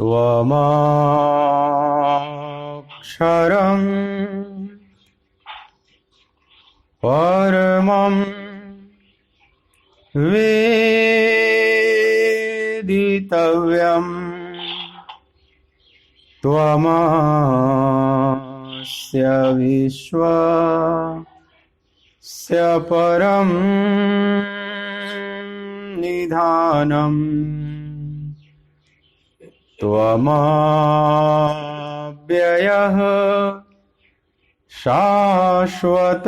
त्वमक्षरं परमं वेदितव्यं त्वमस्य विश्वस्य परं निधानम् त्वमव्ययः शाश्वत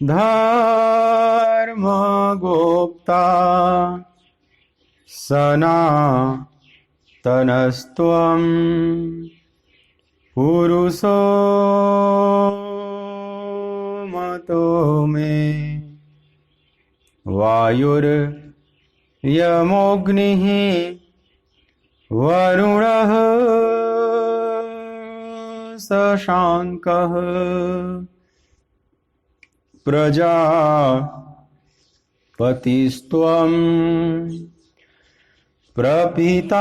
धर्मगोप्ता सनातनस्त्वं पुरुषो मतो मे वायुर्यमोऽग्निः वरुणः शशाङ्कः प्रजापतिस्त्वं प्रपितामहश्च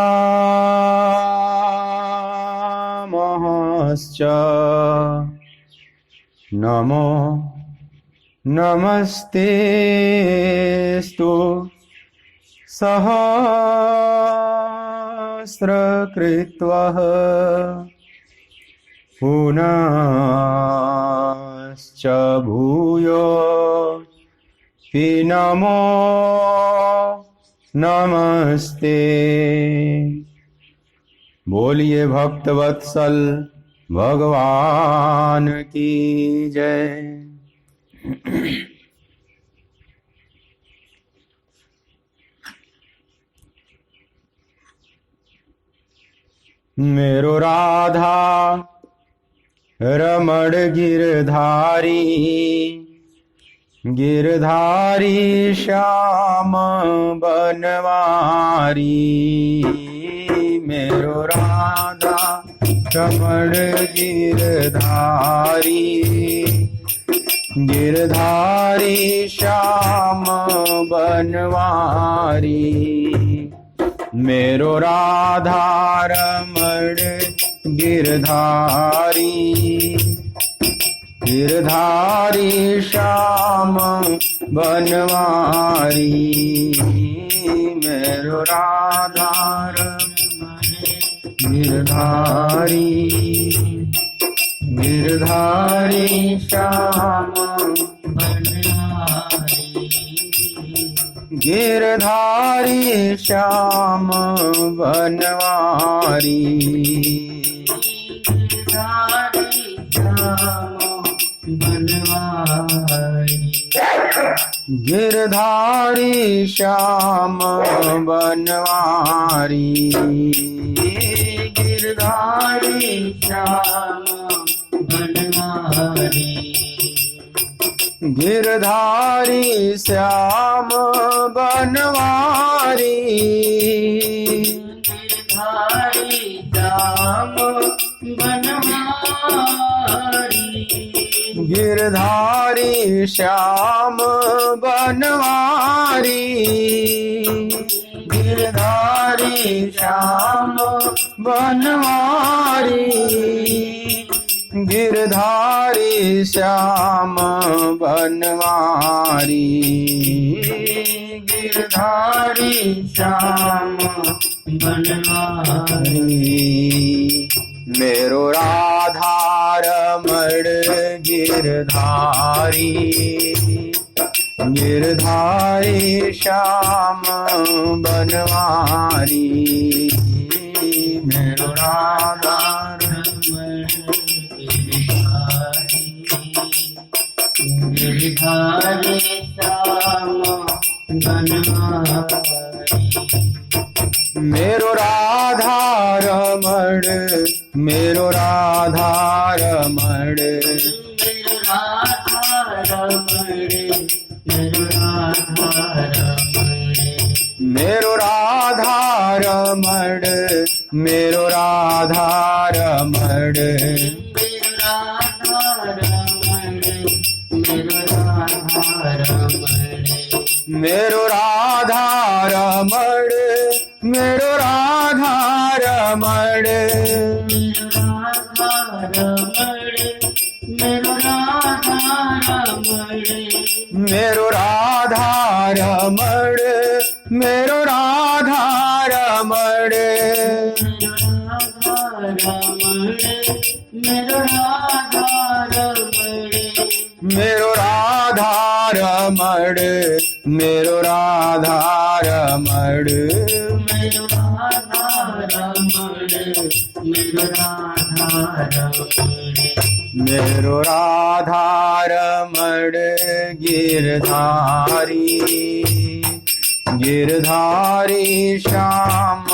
नमो नमस्तेस्तु सहस्रकृत्वः पुनश्च भूयोऽपि नमो नमस्ते। बोलिए भक्तवत्सल भगवान की जय। मेरो राधा रमण गिरधारी गिरधारी श्याम बनवारी। मेरो राधा रमण गिरधारी गिरधारी श्याम बनवारी। मेरो राधा रमण गिरधारी गिरधारी श्याम बनवारी। मेरो राधा रमण गिरधारी गिरधारी श्याम बनवारी। गिरधारी श्याम बनवारी। गिरधारी श्याम बनवारी। गिरधारी श्याम बनवारी। गिरधारी श्याम बनवारी। गिरधारी श्याम बनवारी। गिरधारी श्याम बनवारी। गिरधारी श्याम बनवारी। गिरधारी श्याम बनवारी। गिरधारी श्याम बनवारी। मेरो राधा रमण गिरधारी गिरधारी श्याम बनवारी। मेरो राधा रमण गिरधारी श्याम बनवारी। मेरो राधा रमण मेरो राधा रमण मेरो राधा रमण मेरो राधा रमण मेरो राधा रमण मेरो राधा मेरो राधा रमण, मेरो राधा रमण, मेरो राधा रमण, मेरो राधा रमण, मेरो राधा रमण गिरधारी, गिरधारी श्याम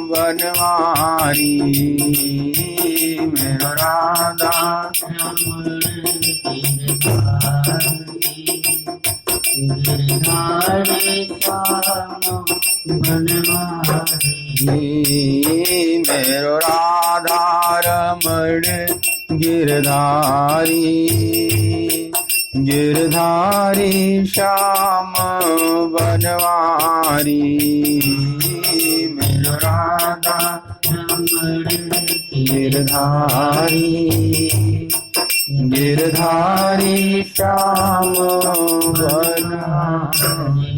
बनवारी, मेरो राधा रमण गिरधारी श्याम बनवारी, मेरो राधा रमण गिरधारी, गिरधारी श्याम बनवारी, मेरो राधा रमण गिरधारी, गिरधारी श्याम बनवारी।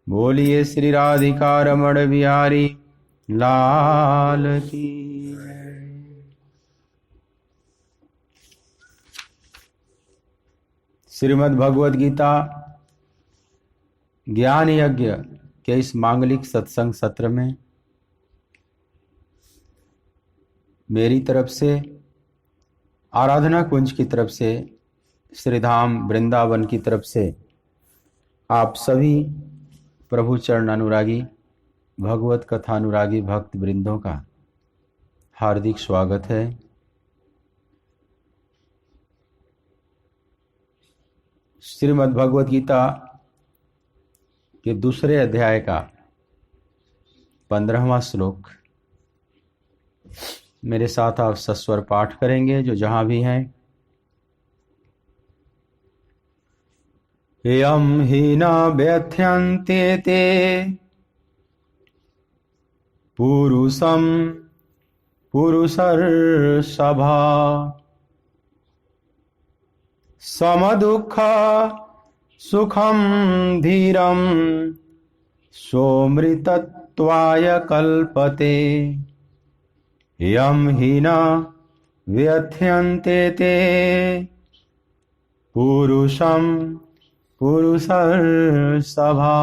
बोलिए श्री राधिका रमण बिहारी लाल की। श्रीमद् भगवद गीता ज्ञान यज्ञ के इस मांगलिक सत्संग सत्र में मेरी तरफ से, आराधना कुंज की तरफ से, श्रीधाम वृंदावन की तरफ से आप सभी प्रभु चरण अनुरागी, भगवत कथा अनुरागी भक्त वृंदों का हार्दिक स्वागत है। श्रीमद् भगवद गीता के दूसरे अध्याय का 15वां श्लोक मेरे साथ आप सस्वर पाठ करेंगे, जो जहां भी हैं। यम हि न व्यथ्यन्ते ते पुरुषं पुरुषर्षभा, समदुःख सुखं धीरं सोमृतत्वाय कल्पते। यम हि न व्यथ्यन्ते ते पुरुषं पुरुषर्षभा,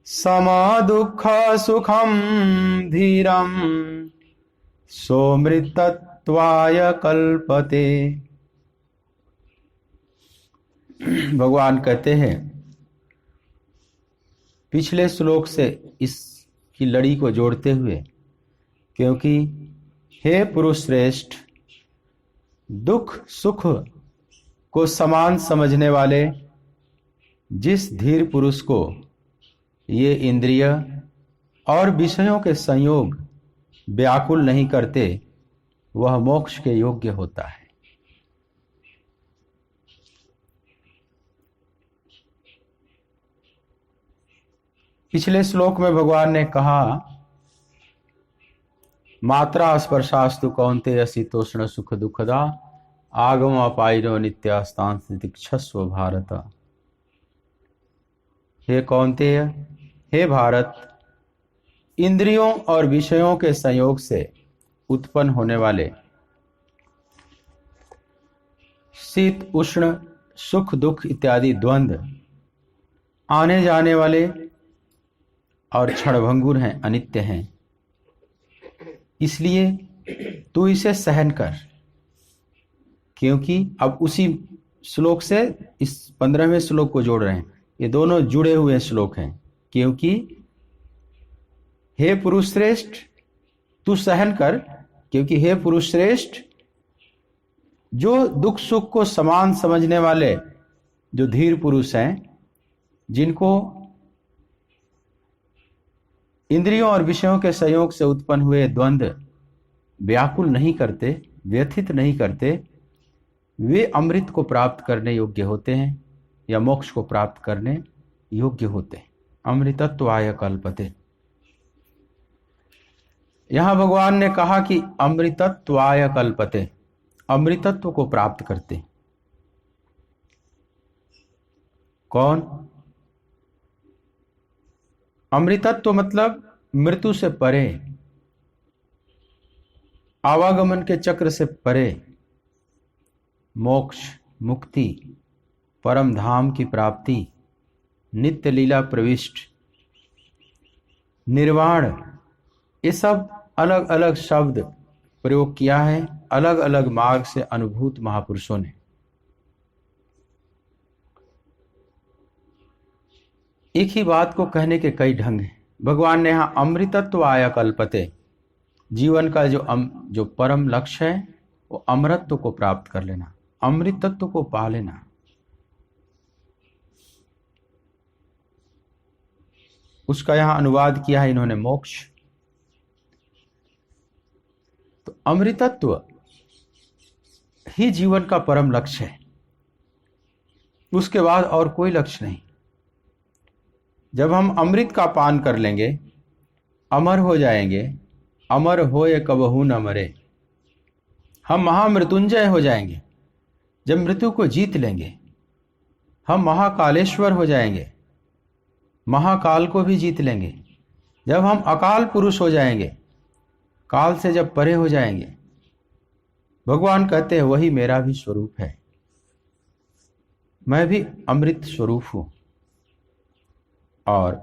समदुःख सुखं धीरं सोमृतत्वाय कल्पते। भगवान कहते हैं, पिछले श्लोक से इसकी लड़ी को जोड़ते हुए, क्योंकि हे पुरुष श्रेष्ठ, दुख सुख को समान समझने वाले जिस धीर पुरुष को ये इंद्रिय और विषयों के संयोग व्याकुल नहीं करते, वह मोक्ष के योग्य होता है। पिछले श्लोक में भगवान ने कहा, मात्रा स्पर्शास्तु कौन्तेय शीतोष्ण सुख दुखदा, आगम अपायनो नित्यास्तांस तितिक्षस्व भारत। हे कौन्तेय, हे भारत, इंद्रियों और विषयों के संयोग से उत्पन्न होने वाले शीत उष्ण सुख दुख इत्यादि द्वंद्व आने जाने वाले और क्षणभंगुर हैं, अनित्य हैं। इसलिए तू इसे सहन कर। क्योंकि अब उसी श्लोक से इस 15वें श्लोक को जोड़ रहे हैं, ये दोनों जुड़े हुए श्लोक हैं। क्योंकि हे पुरुष श्रेष्ठ, तू सहन कर, क्योंकि हे पुरुष श्रेष्ठ, जो दुख सुख को समान समझने वाले जो धीर पुरुष हैं, जिनको इंद्रियों और विषयों के संयोग से उत्पन्न हुए द्वंद्व व्याकुल नहीं करते, व्यथित नहीं करते, वे अमृत को प्राप्त करने योग्य होते हैं या मोक्ष को प्राप्त करने योग्य होते हैं। अमृतत्वाय कल्पते। यहां भगवान ने कहा कि अमृतत्वाय कल्पते, अमृतत्व को प्राप्त करते। कौन? अमृतत्व मतलब मृत्यु से परे, आवागमन के चक्र से परे, मोक्ष, मुक्ति, परम धाम की प्राप्ति, नित्य लीला प्रविष्ट, निर्वाण, ये सब अलग अलग शब्द प्रयोग किया है अलग अलग मार्ग से अनुभूत महापुरुषों ने। एक ही बात को कहने के कई ढंग हैं। भगवान ने यहां अमृतत्व आया कल्पते, जीवन का जो परम लक्ष्य है वो अमृतत्व को प्राप्त कर लेना, अमृतत्व को पा लेना। उसका यहां अनुवाद किया है इन्होंने मोक्ष। तो अमृतत्व ही जीवन का परम लक्ष्य है, उसके बाद और कोई लक्ष्य नहीं। जब हम अमृत का पान कर लेंगे अमर हो जाएंगे, अमर होए कबहू न मरे, हम महामृत्युंजय हो जाएंगे। जब मृत्यु को जीत लेंगे हम महाकालेश्वर हो जाएंगे, महाकाल को भी जीत लेंगे। जब हम अकाल पुरुष हो जाएंगे, काल से जब परे हो जाएंगे, भगवान कहते हैं वही मेरा भी स्वरूप है, मैं भी अमृत स्वरूप हूं। और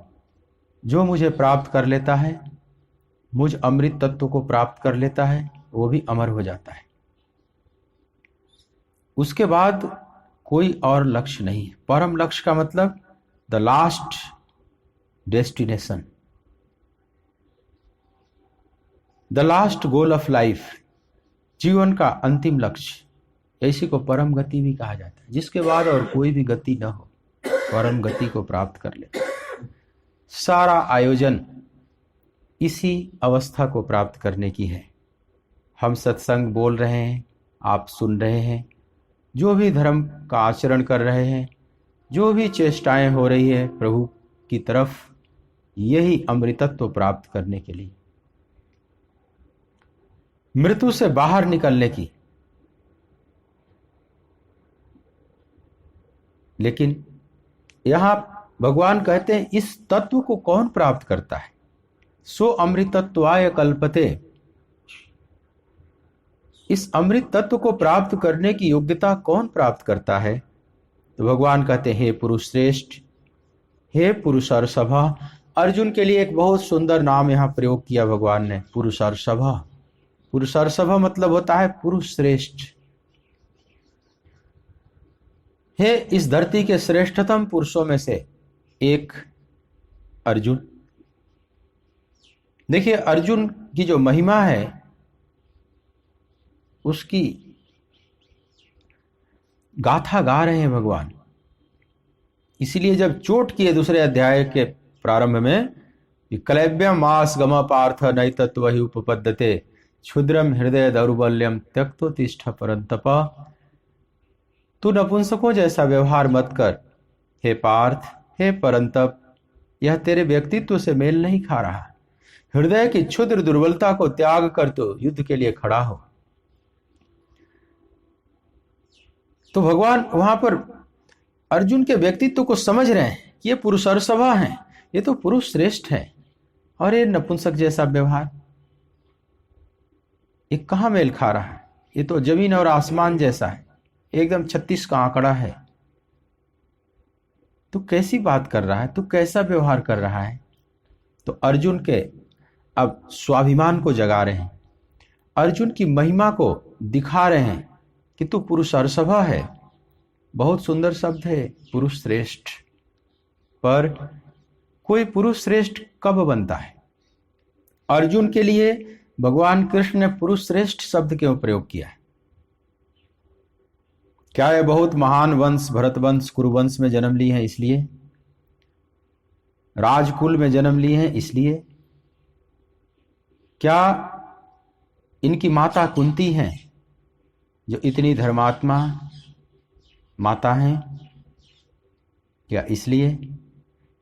जो मुझे प्राप्त कर लेता है, मुझ अमृत तत्व को प्राप्त कर लेता है, वो भी अमर हो जाता है। उसके बाद कोई और लक्ष्य नहीं है। परम लक्ष्य का मतलब the last destination, the last goal of life, जीवन का अंतिम लक्ष्य। इसी को परम गति भी कहा जाता है, जिसके बाद और कोई भी गति न हो, परम गति को प्राप्त कर ले। सारा आयोजन इसी अवस्था को प्राप्त करने की है। हम सत्संग बोल रहे हैं, आप सुन रहे हैं, जो भी धर्म का आचरण कर रहे हैं, जो भी चेष्टाएं हो रही है प्रभु की तरफ, यही अमृतत्व प्राप्त करने के लिए, मृत्यु से बाहर निकलने की। लेकिन यहां भगवान कहते हैं इस तत्व को कौन प्राप्त करता है? सो अमृतत्वाय कल्पते। इस अमृत तत्व को प्राप्त करने की योग्यता कौन प्राप्त करता है? तो भगवान कहते हैं हे पुरुष श्रेष्ठ, हे पुरुषर्षभा। अर्जुन के लिए एक बहुत सुंदर नाम यहां प्रयोग किया भगवान ने, पुरुषर्षभा। पुरुषर्षभा मतलब होता है पुरुष श्रेष्ठ। हे इस धरती के श्रेष्ठतम पुरुषों में से एक अर्जुन। देखिए अर्जुन की जो महिमा है उसकी गाथा गा रहे हैं भगवान। इसलिए जब चोट किए दूसरे अध्याय के प्रारंभ में, कलैव्यम मास गम पार्थ नैतत्व ही उपपद्यते क्षुद्रम हृदय दौर्बल्यम त्यक्तोतिष्ठ परंतप। तू नपुंसकों जैसा व्यवहार मत कर हे पार्थ, हे परंतप, यह तेरे व्यक्तित्व से मेल नहीं खा रहा। हृदय की क्षुद्र दुर्बलता को त्याग कर तो युद्ध के लिए खड़ा हो। तो भगवान वहां पर अर्जुन के व्यक्तित्व को समझ रहे हैं कि ये पुरुषर्षभा हैं, ये तो पुरुष श्रेष्ठ है, और ये नपुंसक जैसा व्यवहार, ये कहां मेल खा रहा है? ये तो जमीन और आसमान जैसा है, एकदम 36 का आंकड़ा है। तू कैसी बात कर रहा है? तू कैसा व्यवहार कर रहा है? तो अर्जुन के अब स्वाभिमान को जगा रहे हैं, अर्जुन की महिमा को दिखा रहे हैं कि तू पुरुषर्षभा है। बहुत सुंदर शब्द है पुरुष श्रेष्ठ, पर कोई पुरुष श्रेष्ठ कब बनता है? अर्जुन के लिए भगवान कृष्ण ने पुरुष श्रेष्ठ शब्द क्यों प्रयोग किया है? क्या ये बहुत महान वंश भरत वंश कुरुवंश में जन्म लिए हैं इसलिए? राजकुल में जन्म लिए हैं इसलिए? क्या इनकी माता कुंती हैं जो इतनी धर्मात्मा माता हैं, क्या इसलिए?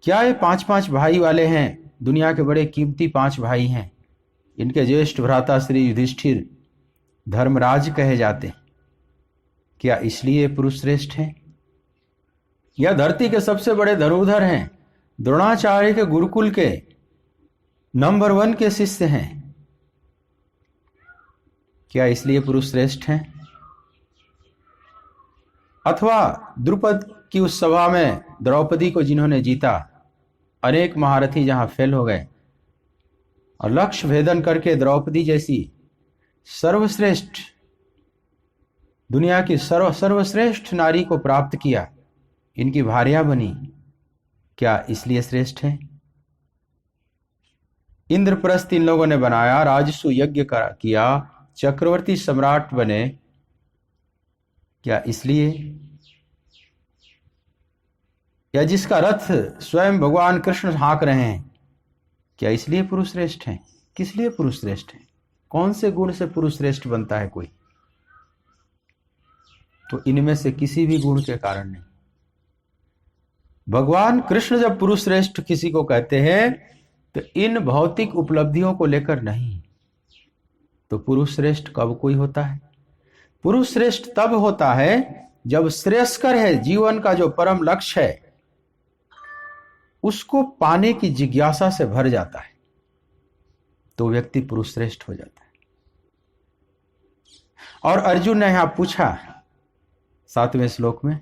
क्या ये 5-5 भाई वाले हैं, दुनिया के बड़े कीमती 5 भाई हैं, इनके ज्येष्ठ भ्राता श्री युधिष्ठिर धर्मराज कहे जाते। क्या इसलिए पुरुष श्रेष्ठ हैं? यह धरती के सबसे बड़े धनुर्धर हैं, द्रोणाचार्य के गुरुकुल के नंबर 1 के शिष्य हैं। क्या इसलिए पुरुष श्रेष्ठ हैं? अथवा द्रुपद की उस सभा में द्रौपदी को जिन्होंने जीता, अनेक महारथी जहां फेल हो गए और लक्ष्य भेदन करके द्रौपदी जैसी सर्वश्रेष्ठ, दुनिया की सर्वश्रेष्ठ नारी को प्राप्त किया, इनकी भार्या बनी, क्या इसलिए श्रेष्ठ है? इंद्रप्रस्थ इन लोगों ने बनाया, राजसु यज्ञ किया, चक्रवर्ती सम्राट बने, क्या इसलिए? या जिसका रथ स्वयं भगवान कृष्ण हाँक रहे हैं, क्या इसलिए पुरुष श्रेष्ठ हैं? किस लिए पुरुष श्रेष्ठ हैं? कौन से गुण से पुरुष श्रेष्ठ बनता है कोई? तो इनमें से किसी भी गुण के कारण नहीं। भगवान कृष्ण जब पुरुष श्रेष्ठ किसी को कहते हैं तो इन भौतिक उपलब्धियों को लेकर नहीं। तो पुरुष श्रेष्ठ कब कोई होता है? पुरुष श्रेष्ठ तब होता है जब श्रेयस्कर है, जीवन का जो परम लक्ष्य है उसको पाने की जिज्ञासा से भर जाता है, तो व्यक्ति पुरुष श्रेष्ठ हो जाता है। और अर्जुन ने यहां पूछा 7वें श्लोक में,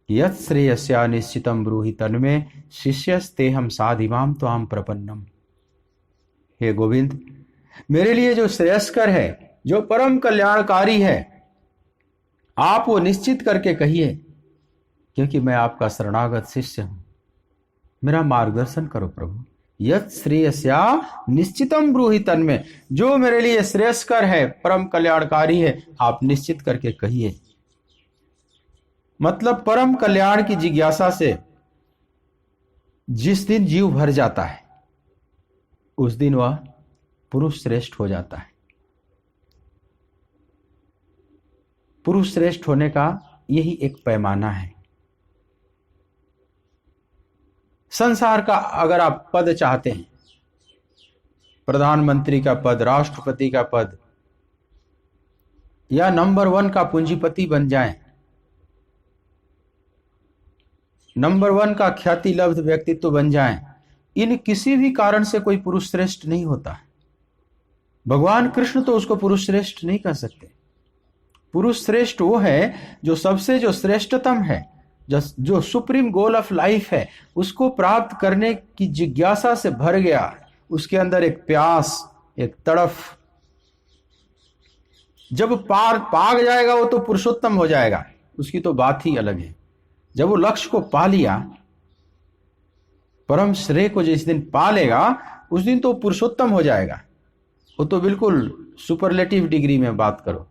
यत् श्रेयस्या निश्चितम ब्रूहि तन्मे शिष्यस्तेहम साधिमाम त्वाम प्रपन्नम। हे गोविंद, मेरे लिए जो श्रेयस्कर है, जो परम कल्याणकारी है, आप वो निश्चित करके कहिए, क्योंकि मैं आपका शरणागत शिष्य हूं। मेरा मार्गदर्शन करो प्रभु। यत् श्रेयस्या निश्चितम ब्रूहि तन्मे, जो मेरे लिए श्रेयस्कर है, परम कल्याणकारी है, आप निश्चित करके कहिए। मतलब परम कल्याण की जिज्ञासा से जिस दिन जीव भर जाता है उस दिन वह पुरुष श्रेष्ठ हो जाता है। पुरुष श्रेष्ठ होने का यही एक पैमाना है। संसार का अगर आप पद चाहते हैं, प्रधानमंत्री का पद, राष्ट्रपति का पद, या नंबर 1 का पूंजीपति बन जाएं, नंबर 1 का ख्याति लब्ध व्यक्तित्व बन जाएं, इन किसी भी कारण से कोई पुरुष श्रेष्ठ नहीं होता। भगवान कृष्ण तो उसको पुरुष श्रेष्ठ नहीं कह सकते। पुरुष श्रेष्ठ वो है जो सबसे जो श्रेष्ठतम है, जो सुप्रीम गोल ऑफ लाइफ है, उसको प्राप्त करने की जिज्ञासा से भर गया, उसके अंदर एक प्यास, एक तड़फ। जब पाग जाएगा वो तो पुरुषोत्तम हो जाएगा, उसकी तो बात ही अलग है। जब वो लक्ष्य को पा लिया, परम श्रेय को जिस दिन पा लेगा, उस दिन तो पुरुषोत्तम हो जाएगा। वो तो बिल्कुल सुपरलेटिव डिग्री में बात करो।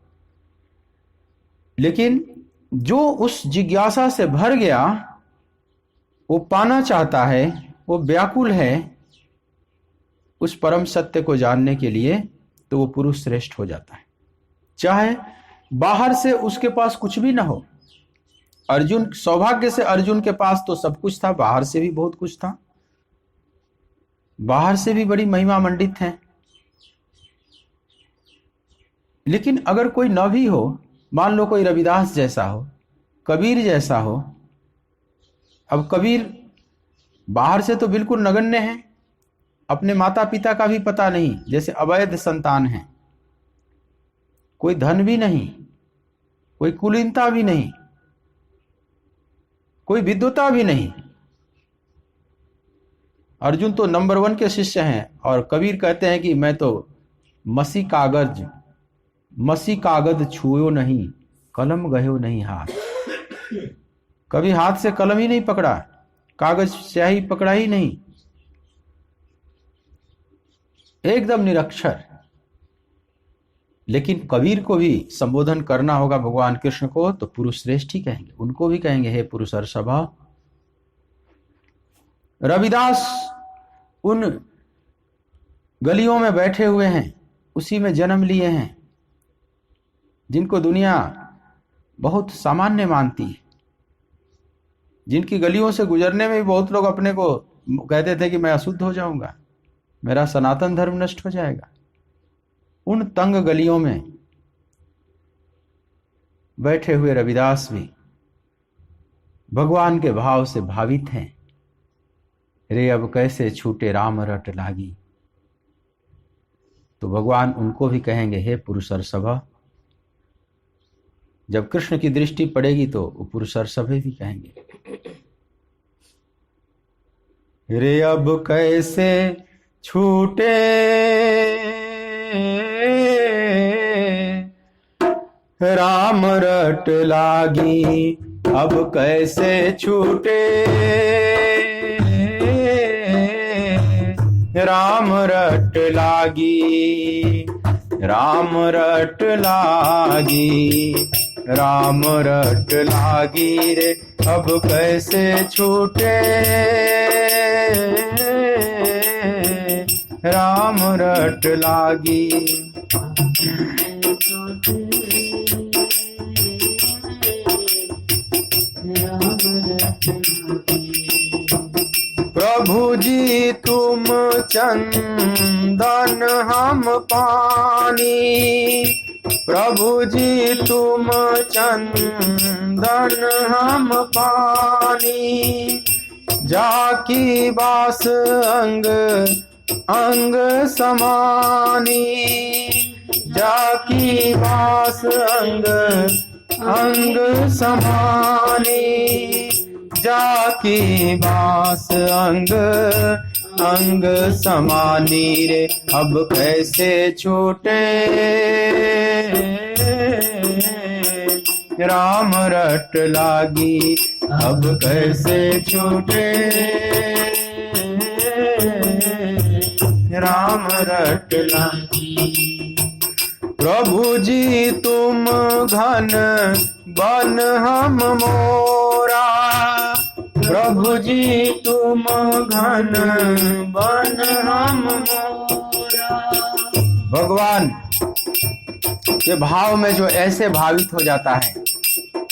लेकिन जो उस जिज्ञासा से भर गया, वो पाना चाहता है, वो व्याकुल है उस परम सत्य को जानने के लिए, तो वो पुरुष श्रेष्ठ हो जाता है। चाहे बाहर से उसके पास कुछ भी ना हो। अर्जुन, सौभाग्य से अर्जुन के पास तो सब कुछ था, बाहर से भी बहुत कुछ था, बाहर से भी बड़ी महिमा मंडित है। लेकिन अगर कोई न भी हो, मान लो कोई रविदास जैसा हो, कबीर जैसा हो। अब कबीर बाहर से तो बिल्कुल नगण्य है, अपने माता पिता का भी पता नहीं, जैसे अवैध संतान है, कोई धन भी नहीं, कोई कुलीनता भी नहीं, कोई विद्वता भी नहीं। अर्जुन तो नंबर 1 के शिष्य हैं, और कबीर कहते हैं कि मैं तो मसी कागज छुओ नहीं, कलम गयो नहीं हाथ। कभी हाथ से कलम ही नहीं पकड़ा, कागज स्याही पकड़ा ही नहीं, एकदम निरक्षर। लेकिन कबीर को भी संबोधन करना होगा भगवान कृष्ण को, तो पुरुष श्रेष्ठ ही कहेंगे, उनको भी कहेंगे हे पुरुष सभा। रविदास उन गलियों में बैठे हुए हैं, उसी में जन्म लिए हैं, जिनको दुनिया बहुत सामान्य मानती है, जिनकी गलियों से गुजरने में भी बहुत लोग अपने को कहते थे कि मैं अशुद्ध हो जाऊंगा, मेरा सनातन धर्म नष्ट हो जाएगा। उन तंग गलियों में बैठे हुए रविदास भी भगवान के भाव से भावित हैं। रे अब कैसे छूटे राम रट लागी। तो भगवान उनको भी कहेंगे, हे पुरुषर सभा। जब कृष्ण की दृष्टि पड़ेगी तो वो पुरुषर सभे भी कहेंगे, रे अब कैसे छूटे राम रट लागी। अब कैसे छूटे राम रट लागी। राम रट लागी, राम रट लागी रे अब कैसे छूटे राम रट लागी। प्रभु जी तुम चंदन हम पानी। प्रभु जी तुम चंदन हम पानी। जाकी बास अंग अंग समानी। जाकी बास अंग अंग समानी। जाकी बास अंग अंग समानी रे अब कैसे छूटे राम रट लागी। अब कैसे छूटे राम रट लागी। प्रभु जी तुम घन बन हम मोरा। प्रभु जी तुम घन बन हम मोरा। भगवान के भाव में जो ऐसे भावित हो जाता है,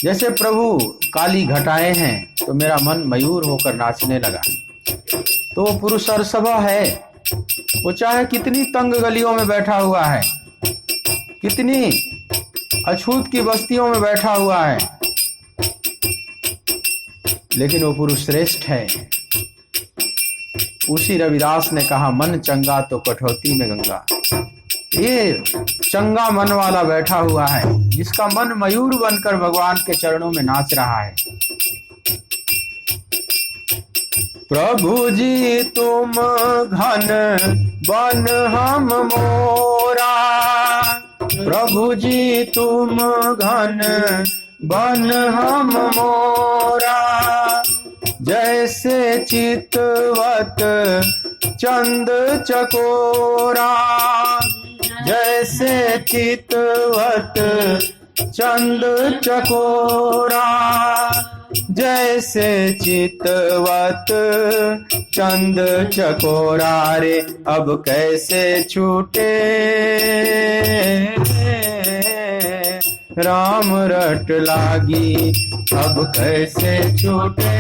जैसे प्रभु काली घटाएं हैं तो मेरा मन मयूर होकर नाचने लगा, तो वो पुरुषर सभा है। वो चाहे कितनी तंग गलियों में बैठा हुआ है, कितनी अछूत की बस्तियों में बैठा हुआ है, लेकिन वो पुरुष श्रेष्ठ है। उसी रविदास ने कहा, मन चंगा तो कठौती में गंगा। ये चंगा मन वाला बैठा हुआ है, जिसका मन मयूर बनकर भगवान के चरणों में नाच रहा है। प्रभु जी तुम घन बन हम मोरा। प्रभु जी तुम घन बन हम मोरा। जैसे चितवत चंद चकोरा। जैसे चितवत चंद चकोरा। जैसे चितवत चंद चकोरा रे अब कैसे छूटे राम रट लागी। अब कैसे छूटे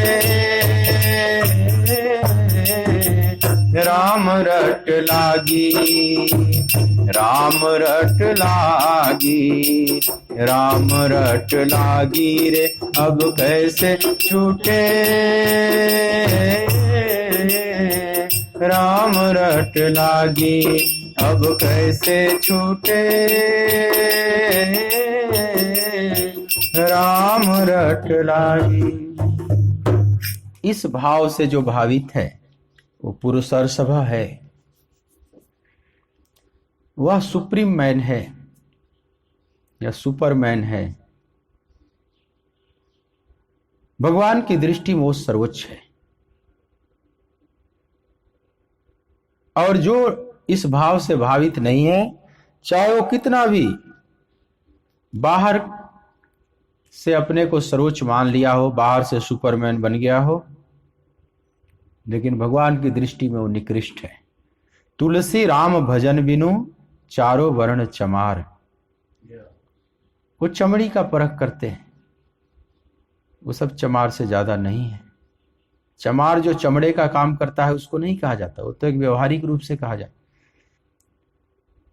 राम रट लागी। राम रट लागी, राम रट लागी रे अब कैसे छूटे राम रट लागी। अब कैसे छूटे राम रट लागी। इस भाव से जो भावित है वो पुरुषर सभा है। वह सुप्रीम मैन है या सुपरमैन है। भगवान की दृष्टि में वो सर्वोच्च है। और जो इस भाव से भावित नहीं है, चाहे वो कितना भी बाहर से अपने को सर्वोच्च मान लिया हो, बाहर से सुपरमैन बन गया हो, लेकिन भगवान की दृष्टि में वो निकृष्ट है। तुलसी राम भजन बिनु चारों वर्ण चमार। वो चमड़ी का परख करते हैं, वो सब चमार से ज्यादा नहीं है। चमार जो चमड़े का काम करता है उसको नहीं कहा जाता, वो तो एक व्यवहारिक रूप से कहा जाता।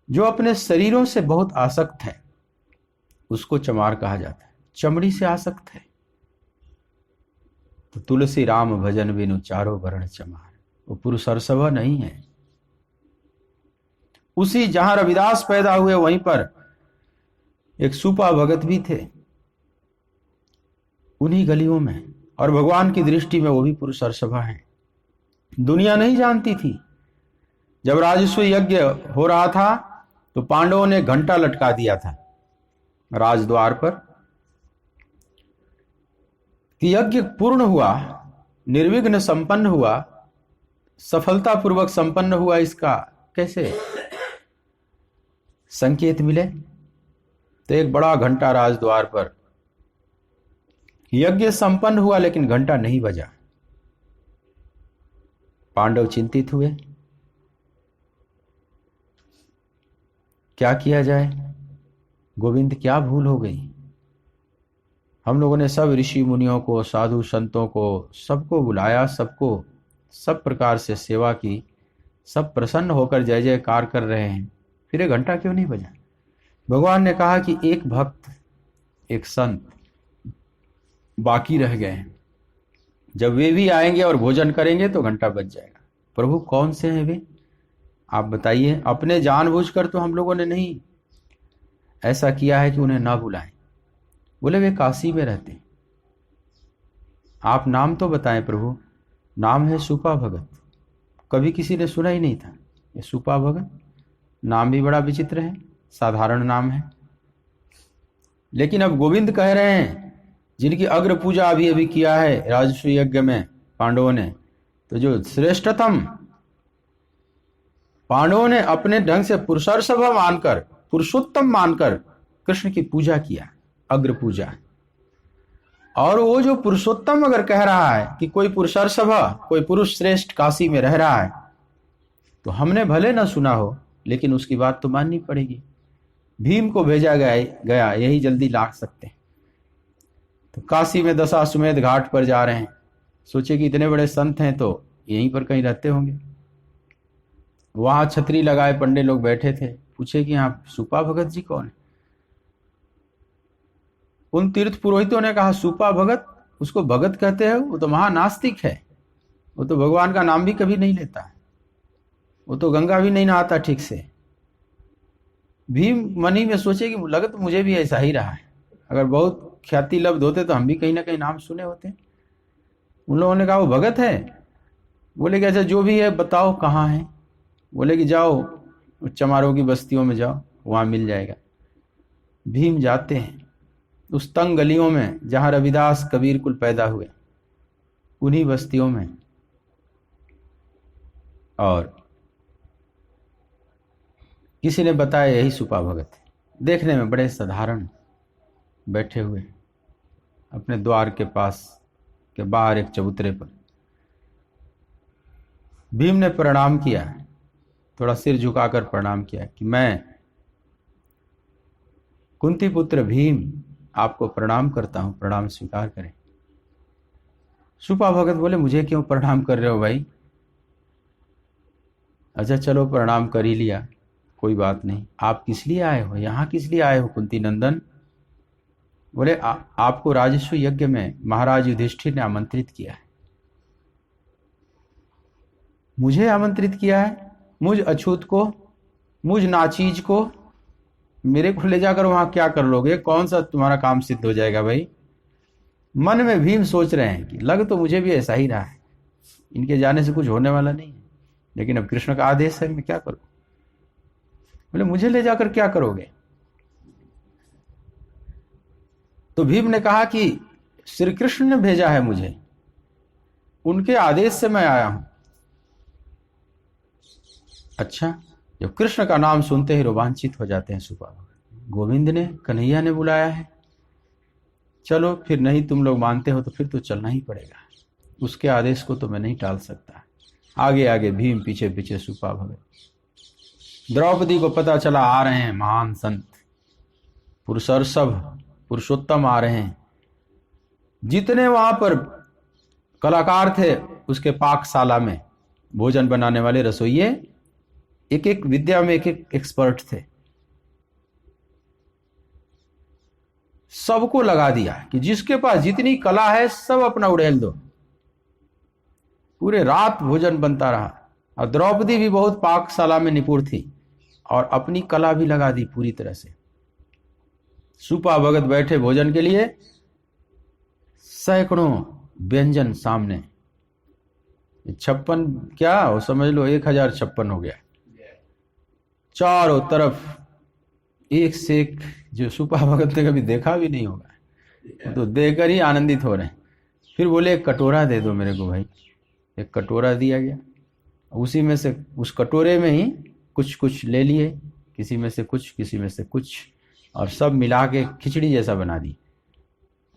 जो अपने शरीरों से बहुत आसक्त है उसको चमार कहा जाता है, चमड़ी से आसक्त है तो तुलसी राम भजन बिनु चारों वर्ण चमार, वो पुरुष हर्षव नहीं है। उसी जहां रविदास पैदा हुए वहीं पर एक सूपा भगत भी थे, उन्हीं गलियों में, और भगवान की दृष्टि में वो भी पुरुष हर्षभा है। दुनिया नहीं जानती थी। जब राजस्व यज्ञ हो रहा था तो पांडवों ने घंटा लटका दिया था राजद्वार पर कि यज्ञ पूर्ण हुआ, निर्विघ्न संपन्न हुआ, सफलतापूर्वक संपन्न हुआ। इसका कैसे संकेत मिले? तो एक बड़ा घंटा राजद्वार पर, यज्ञ संपन्न हुआ लेकिन घंटा नहीं बजा। पांडव चिंतित हुए, क्या किया जाए? गोविंद क्या भूल हो गई? हम लोगों ने सब ऋषि मुनियों को, साधु संतों को, सबको बुलाया, सबको सब प्रकार से सेवा की, सब प्रसन्न होकर जय जयकार कर रहे हैं, फिर एक घंटा क्यों नहीं बजा? भगवान ने कहा कि एक भक्त, एक संत बाकी रह गए हैं, जब वे भी आएंगे और भोजन करेंगे तो घंटा बज जाएगा। प्रभु कौन से हैं वे, आप बताइए। अपने जानबूझकर तो हम लोगों ने नहीं ऐसा किया है कि उन्हें ना बुलाएं। बोले वे काशी में रहते हैं। आप नाम तो बताएं प्रभु। नाम है सूपा भगत। कभी किसी ने सुना ही नहीं था ये सूपा भगत। नाम भी बड़ा विचित्र है, साधारण नाम है। लेकिन अब गोविंद कह रहे हैं जिनकी अग्र पूजा अभी अभी किया है राजस्व यज्ञ में पांडवों ने, तो जो श्रेष्ठतम पांडवों ने अपने ढंग से पुरुषार्थ मानकर, पुरुषोत्तम मानकर कृष्ण की पूजा किया, अग्र पूजा। और वो जो पुरुषोत्तम अगर कह रहा है कि कोई पुरुषार्थ, कोई पुरुष श्रेष्ठ काशी में रह रहा है, तो हमने भले ना सुना हो लेकिन उसकी बात तो माननी पड़ेगी। भीम को भेजा गया यही जल्दी ला सकते हैं। तो काशी में दशाश्वमेध घाट पर जा रहे हैं, सोचे कि इतने बड़े संत हैं तो यहीं पर कहीं रहते होंगे। वहां छतरी लगाए पंडे लोग बैठे थे, पूछे कि यहाँ सूपा भगत जी कौन है? उन तीर्थ पुरोहितों ने कहा सूपा भगत, उसको भगत कहते हैं, वो तो महानास्तिक है, वो तो भगवान का नाम भी कभी नहीं लेता है, वो तो गंगा भी नहीं नहाता ठीक से। भीम मनी में सोचे कि लगे तो मुझे भी ऐसा ही रहा है, अगर बहुत ख्याति लब्ध होते तो हम भी कहीं ना कहीं नाम सुने होते। उन लोगों ने कहा वो भगत है। बोले कि अच्छा जो भी है बताओ कहाँ है? बोले कि जाओ चमारों की बस्तियों में जाओ, वहां मिल जाएगा। भीम जाते हैं उस तंग गलियों में जहां रविदास कबीर कुल पैदा हुए, उन्हीं बस्तियों में। और किसी ने बताया यही सूपा भगत है। देखने में बड़े साधारण, बैठे हुए अपने द्वार के पास के बाहर एक चबूतरे पर। भीम ने प्रणाम किया, थोड़ा सिर झुकाकर प्रणाम किया कि मैं कुंती पुत्र भीम आपको प्रणाम करता हूं, प्रणाम स्वीकार करें। सूपा भगत बोले मुझे क्यों प्रणाम कर रहे हो भाई? अच्छा चलो प्रणाम कर ही लिया, कोई बात नहीं। आप किस लिए आए हो, यहाँ किस लिए आए हो कुंती नंदन? बोले आपको राजस्व यज्ञ में महाराज युधिष्ठिर ने आमंत्रित किया है। मुझे आमंत्रित किया है? मुझ अछूत को, मुझ नाचीज को मेरे को ले जाकर वहां क्या कर लोगे? कौन सा तुम्हारा काम सिद्ध हो जाएगा भाई? मन में भीम सोच रहे हैं कि लग तो मुझे भी ऐसा ही रहा है, इनके जाने से कुछ होने वाला नहीं है, लेकिन अब कृष्ण का आदेश है, मैं क्या करूं? बोले मुझे ले जाकर क्या करोगे? तो भीम ने कहा कि श्री कृष्ण ने भेजा है मुझे, उनके आदेश से मैं आया हूं। अच्छा, जब कृष्ण का नाम सुनते ही रोमांचित हो जाते हैं सूपा भगत। गोविंद ने, कन्हैया ने बुलाया है, चलो फिर नहीं तुम लोग मानते हो तो फिर तो चलना ही पड़ेगा, उसके आदेश को तो मैं नहीं टाल सकता। आगे आगे भीम, पीछे पीछे सूपा भगत। द्रौपदी को पता चला आ रहे हैं महान संत, पुरुषर्षभ पुरुषोत्तम आ रहे हैं। जितने वहां पर कलाकार थे उसके पाकशाला में, भोजन बनाने वाले रसोइये, एक एक विद्या में एक एक एक्सपर्ट थे। सबको लगा दिया कि जिसके पास जितनी कला है सब अपना उड़ेल दो। पूरे रात भोजन बनता रहा और द्रौपदी भी बहुत पाकशाला में निपुण थी और अपनी कला भी लगा दी पूरी तरह से। सुपा भगत बैठे भोजन के लिए, सैकड़ों व्यंजन सामने, 56 क्या हो समझ लो 1056 हो गया। चारों तरफ एक से एक, जो सुपा भगत ने कभी देखा भी नहीं होगा तो देखकर ही आनंदित हो रहे हैं। फिर बोले एक कटोरा दे दो मेरे को भाई। एक कटोरा दिया गया, उसी में से उस कटोरे में ही कुछ कुछ ले लिए, किसी में से कुछ किसी में से कुछ, और सब मिला के खिचड़ी जैसा बना दी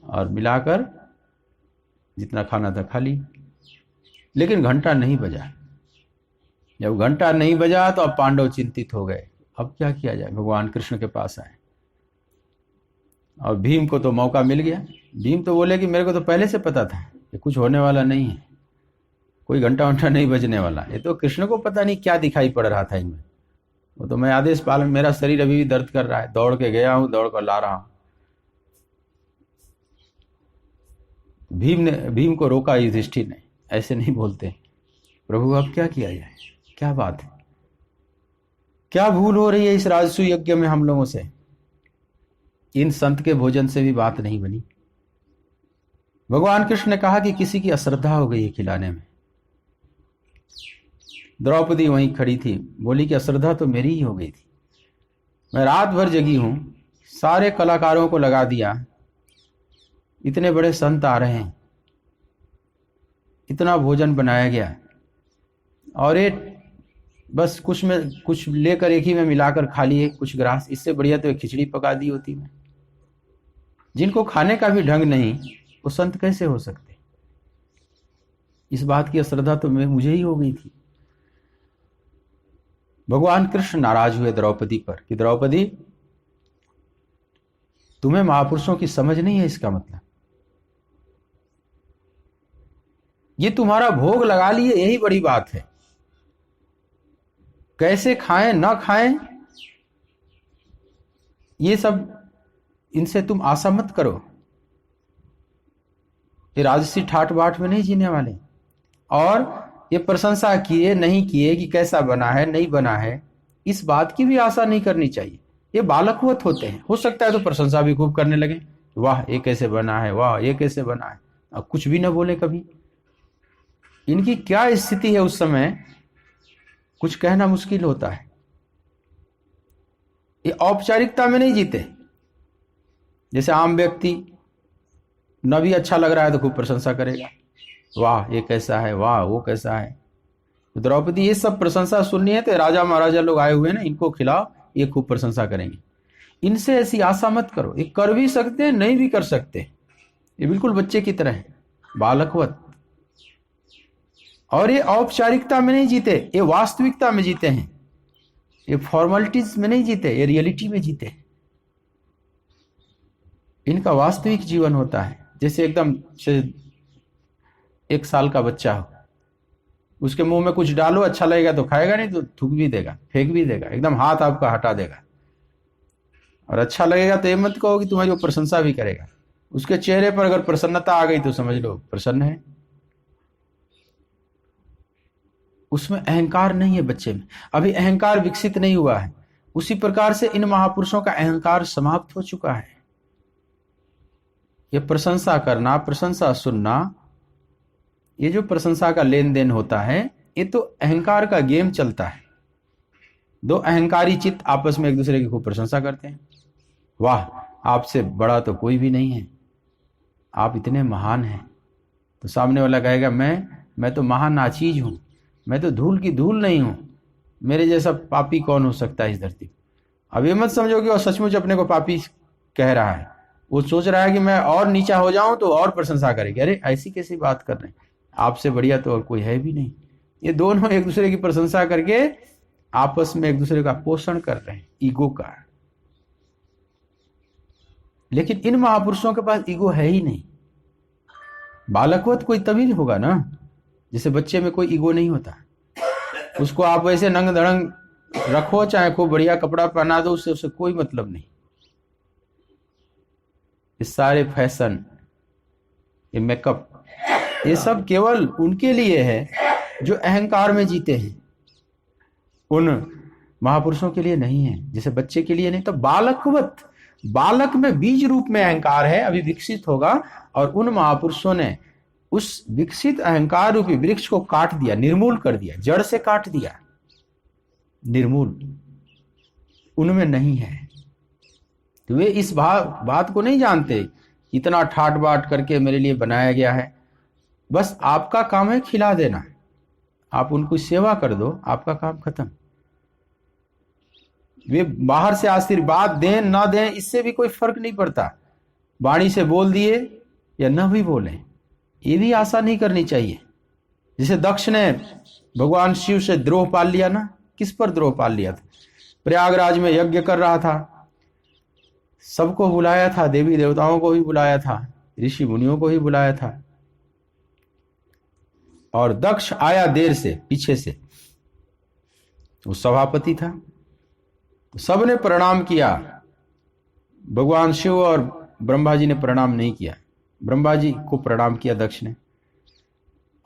और मिलाकर जितना खाना था खा ली। लेकिन घंटा नहीं बजा। जब घंटा नहीं बजा तो अब पांडव चिंतित हो गए, अब क्या किया जाए। भगवान कृष्ण के पास आए और भीम को तो मौका मिल गया। भीम तो बोले कि मेरे को तो पहले से पता था कि कुछ होने वाला नहीं है, कोई घंटा वंटा नहीं बजने वाला। ये तो कृष्ण को पता नहीं क्या दिखाई पड़ रहा था इनमें। वो तो मैं आदेश पालन, मेरा शरीर अभी भी दर्द कर रहा है, दौड़ के गया हूं, दौड़ कर ला रहा हूं। भीम को रोका युधिष्ठिर ने, ऐसे नहीं बोलते। प्रभु अब क्या किया जाए, क्या बात है, क्या भूल हो रही है इस राजसू यज्ञ में हम लोगों से। इन संत के भोजन से भी बात नहीं बनी। भगवान कृष्ण ने कहा कि किसी की अश्रद्धा हो गई है खिलाने में। द्रौपदी वहीं खड़ी थी, बोली कि अश्रद्धा तो मेरी ही हो गई थी। मैं रात भर जगी हूं, सारे कलाकारों को लगा दिया, इतने बड़े संत आ रहे हैं, इतना भोजन बनाया गया और ये बस कुछ में कुछ लेकर एक ही में मिलाकर खा लिए कुछ ग्रास। इससे बढ़िया तो एक खिचड़ी पका दी होती मैं। जिनको खाने का भी ढंग नहीं, वो संत कैसे हो सकते। इस बात की अश्रद्धा तो मुझे ही हो गई थी। भगवान कृष्ण नाराज हुए द्रौपदी पर कि द्रौपदी तुम्हें महापुरुषों की समझ नहीं है। इसका मतलब ये तुम्हारा भोग लगा लिए, यही बड़ी बात है। कैसे खाएं ना खाएं ये सब इनसे तुम आशा मत करो। ये राजसी ठाट बाट में नहीं जीने वाले। और ये प्रशंसा किए नहीं किए कि कैसा बना है नहीं बना है, इस बात की भी आशा नहीं करनी चाहिए। ये बालकवत होते हैं। हो सकता है तो प्रशंसा भी खूब करने लगे, वाह ये कैसे बना है, वाह ये कैसे बना है, अब कुछ भी ना बोले कभी। इनकी क्या स्थिति है उस समय, कुछ कहना मुश्किल होता है। ये औपचारिकता में नहीं जीते। जैसे आम व्यक्ति न भी अच्छा लग रहा है तो खूब प्रशंसा करेगा, वाह ये कैसा है, वाह वो कैसा है। तो द्रौपदी ये सब प्रशंसा सुननी है तो राजा महाराजा लोग आए हुए ना, इनको खिलाओ, ये खूब प्रशंसा करेंगे। इनसे ऐसी आशा मत करो। ये कर भी सकते हैं, नहीं भी कर सकते। ये बिल्कुल बच्चे की तरह है, बालकवत। और ये औपचारिकता में नहीं जीते, ये वास्तविकता में जीते हैं। ये फॉर्मेलिटीज में नहीं जीते, ये रियलिटी में जीते हैं। इनका वास्तविक जीवन होता है। जैसे एकदम से 1 साल का बच्चा हो, उसके मुंह में कुछ डालो, अच्छा लगेगा तो खाएगा, नहीं तो थूक भी देगा, फेंक भी देगा, एकदम हाथ आपका हटा देगा। और अच्छा लगेगा तो ये मत कहो कि तुम्हारी वो प्रशंसा भी करेगा। उसके चेहरे पर अगर प्रसन्नता आ गई तो समझ लो प्रसन्न है। उसमें अहंकार नहीं है बच्चे में, अभी अहंकार विकसित नहीं हुआ है। उसी प्रकार से इन महापुरुषों का अहंकार समाप्त हो चुका है। ये प्रशंसा करना, प्रशंसा सुनना, ये जो प्रशंसा का लेन देन होता है, ये तो अहंकार का गेम चलता है। दो अहंकारी चित्त आपस में एक दूसरे की खूब प्रशंसा करते हैं, वाह आपसे बड़ा तो कोई भी नहीं है, आप इतने महान हैं। तो सामने वाला कहेगा मैं तो महान नाचीज हूं, मैं तो धूल की धूल नहीं हूं, मेरे जैसा पापी कौन हो सकता है इस धरती पर। अब ये मत समझो कि वो सचमुच अपने को पापी कह रहा है। वो सोच रहा है कि मैं और नीचा हो जाऊं तो और प्रशंसा करेगी। अरे ऐसी कैसी बात कर रहे हैं, आपसे बढ़िया तो और कोई है भी नहीं। ये दोनों एक दूसरे की प्रशंसा करके आपस में एक दूसरे का पोषण कर रहे हैं, ईगो का। लेकिन इन महापुरुषों के पास ईगो है ही नहीं। बालकवत कोई तभी होगा ना, जैसे बच्चे में कोई ईगो नहीं होता। उसको आप वैसे नंग धड़ंग रखो, चाहे खूब बढ़िया कपड़ा पहना दो, उससे उसे कोई मतलब नहीं। ये सारे फैशन, ये मेकअप, ये सब केवल उनके लिए है जो अहंकार में जीते हैं, उन महापुरुषों के लिए नहीं है। जैसे बच्चे के लिए नहीं, तो बालकवत, बालक में बीज रूप में अहंकार है, अभी विकसित होगा, और उन महापुरुषों ने उस विकसित अहंकार रूपी वृक्ष को काट दिया, निर्मूल कर दिया, जड़ से काट दिया, निर्मूल उनमें नहीं है। तो वे इस बात को नहीं जानते, इतना ठाट बाट करके मेरे लिए बनाया गया है, बस आपका काम है खिला देना, आप उनको सेवा कर दो, आपका काम खत्म। वे बाहर से आशीर्वाद दें ना दें, इससे भी कोई फर्क नहीं पड़ता, वाणी से बोल दिए या न भी बोले, ये भी आशा नहीं करनी चाहिए। जैसे दक्ष ने भगवान शिव से द्रोह पाल लिया ना, किस पर द्रोह पाल लिया था? प्रयागराज में यज्ञ कर रहा था, सबको बुलाया था, देवी देवताओं को भी बुलाया था, ऋषि मुनियों को भी बुलाया था, और दक्ष आया देर से, पीछे से, वो सभापति था, सबने प्रणाम किया, भगवान शिव और ब्रह्मा जी ने प्रणाम नहीं किया। ब्रह्मा जी को प्रणाम किया दक्ष ने,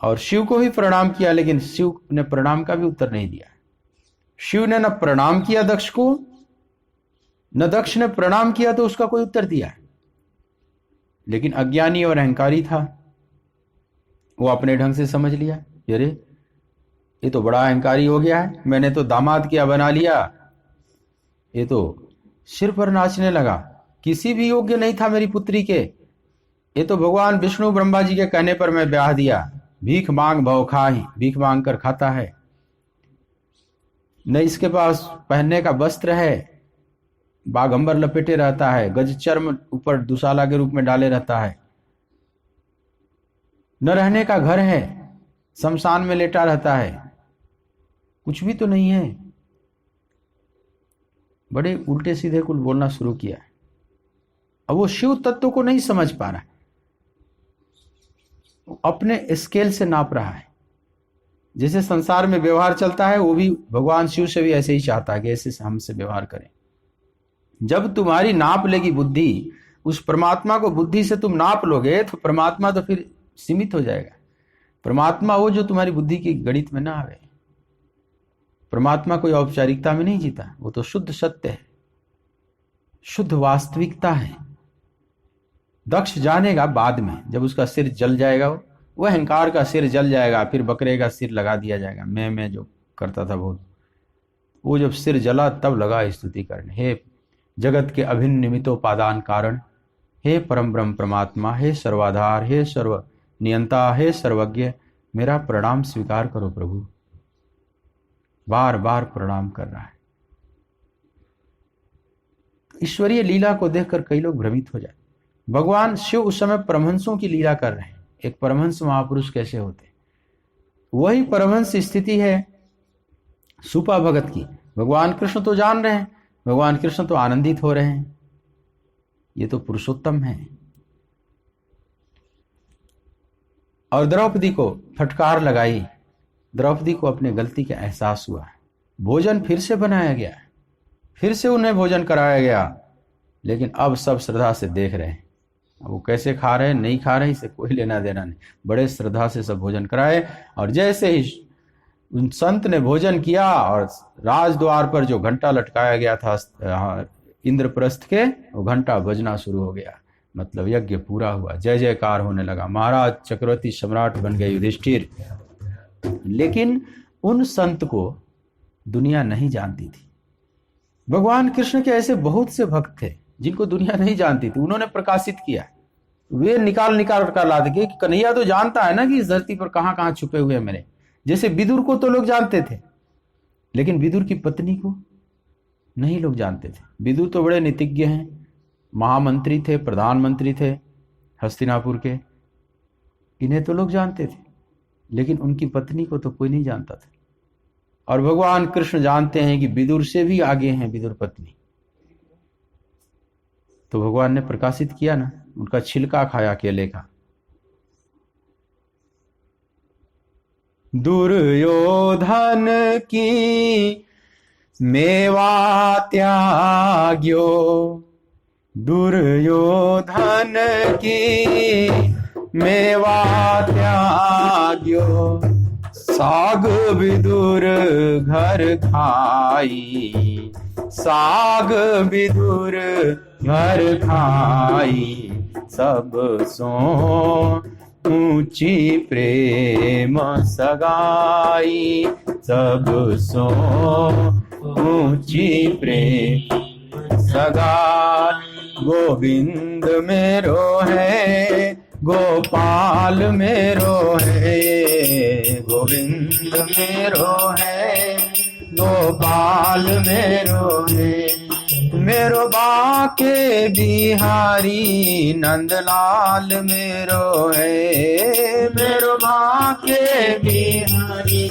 और शिव को भी प्रणाम किया, लेकिन शिव ने प्रणाम का भी उत्तर नहीं दिया। शिव ने न प्रणाम किया दक्ष को, न दक्ष ने प्रणाम किया तो उसका कोई उत्तर दिया। लेकिन अज्ञानी और अहंकारी था, वो अपने ढंग से समझ लिया, अरे ये तो बड़ा अहंकारी हो गया है, मैंने तो दामाद क्या बना लिया, ये तो सिर पर नाचने लगा, किसी भी योग्य नहीं था मेरी पुत्री के, ये तो भगवान विष्णु ब्रह्मा जी के कहने पर मैं ब्याह दिया, भीख मांग भव खाहि, भीख मांग कर खाता है, न इसके पास पहनने का वस्त्र है, बागंबर लपेटे रहता है, गज चर्म ऊपर दुशाला के रूप में डाले रहता है, न रहने का घर है, शमशान में लेटा रहता है, कुछ भी तो नहीं है। बड़े उल्टे सीधे कुल बोलना शुरू किया। अब वो शिव तत्व को नहीं समझ पा रहा है, अपने स्केल से नाप रहा है। जैसे संसार में व्यवहार चलता है, वो भी भगवान शिव से भी ऐसे ही चाहता है कि ऐसे हमसे व्यवहार करें। जब तुम्हारी नाप लेगी बुद्धि, उस परमात्मा को बुद्धि से तुम नाप लोगे, तो परमात्मा तो फिर सीमित हो जाएगा। परमात्मा वो जो तुम्हारी बुद्धि की गणित में ना आवे। परमात्मा कोई औपचारिकता में नहीं जीता, वो तो शुद्ध सत्य है, शुद्ध वास्तविकता है। दक्ष जानेगा बाद में, जब उसका सिर जल जाएगा, वो अहंकार का सिर जल जाएगा, फिर बकरे का सिर लगा दिया जाएगा। मैं जो करता था बहुत, वो जब सिर जला तब लगा स्तुति करने, हे जगत के अभिन्न निमित्तोपादान कारण, हे परम ब्रह्म परमात्मा, हे सर्वाधार, हे सर्व नियंता, हे सर्वज्ञ, मेरा प्रणाम स्वीकार करो प्रभु। बार बार प्रणाम कर रहा है। ईश्वरीय लीला को देखकर कई लोग भ्रमित हो जाए। भगवान शिव उस समय परमहंसों की लीला कर रहे हैं। एक परमहंस महापुरुष कैसे होते, वही परमहंस स्थिति है सुपा भगत की। भगवान कृष्ण तो जान रहे हैं, भगवान कृष्ण तो आनंदित हो रहे हैं, ये तो पुरुषोत्तम है। और द्रौपदी को फटकार लगाई, द्रौपदी को अपने गलती का एहसास हुआ, भोजन फिर से बनाया गया, फिर से उन्हें भोजन कराया गया, लेकिन अब सब श्रद्धा से देख रहे हैं। वो कैसे खा रहे हैं, नहीं खा रहे हैं, इससे कोई लेना देना नहीं, बड़े श्रद्धा से सब भोजन कराए। और जैसे ही उन संत ने भोजन किया और राजद्वार पर जो घंटा लटकाया गया था इंद्रप्रस्थ के, वो घंटा बजना शुरू हो गया, मतलब यज्ञ पूरा हुआ, जय जयकार होने लगा, महाराज चक्रवर्ती सम्राट बन गए युधिष्ठिर। लेकिन उन संत को दुनिया नहीं जानती थी। भगवान कृष्ण के ऐसे बहुत से भक्त थे जिनको दुनिया नहीं जानती थी, उन्होंने प्रकाशित किया। वे निकाल कर ला दे कि कन्हैया तो जानता है ना कि इस धरती पर कहां कहां छुपे हुए हैं मेरे। जैसे विदुर को तो लोग जानते थे, लेकिन विदुर की पत्नी को नहीं लोग जानते थे। विदुर तो बड़े नीतिज्ञ हैं, महामंत्री थे, प्रधानमंत्री थे हस्तिनापुर के, इन्हें तो लोग जानते थे, लेकिन उनकी पत्नी को तो कोई नहीं जानता था। और भगवान कृष्ण जानते हैं कि विदुर से भी आगे हैं विदुर पत्नी, तो भगवान ने प्रकाशित किया ना, उनका छिलका खाया केले का। दुर्योधन की मेवा त्याग्यो दुर्योधन की, मेवा त्याग्यो साग विदुर घर खाई, साग विदुर घर खाई, सब सो ऊंची प्रेम सगाई, सब सो ऊंची प्रेम सगाई। गोविंद मेरो है, गोपाल मेरो है, गोविंद मेरो है, गोपाल मेरो है। मेरो बाके बिहारी नंदलाल मेरो है, मेरो बाके बिहारी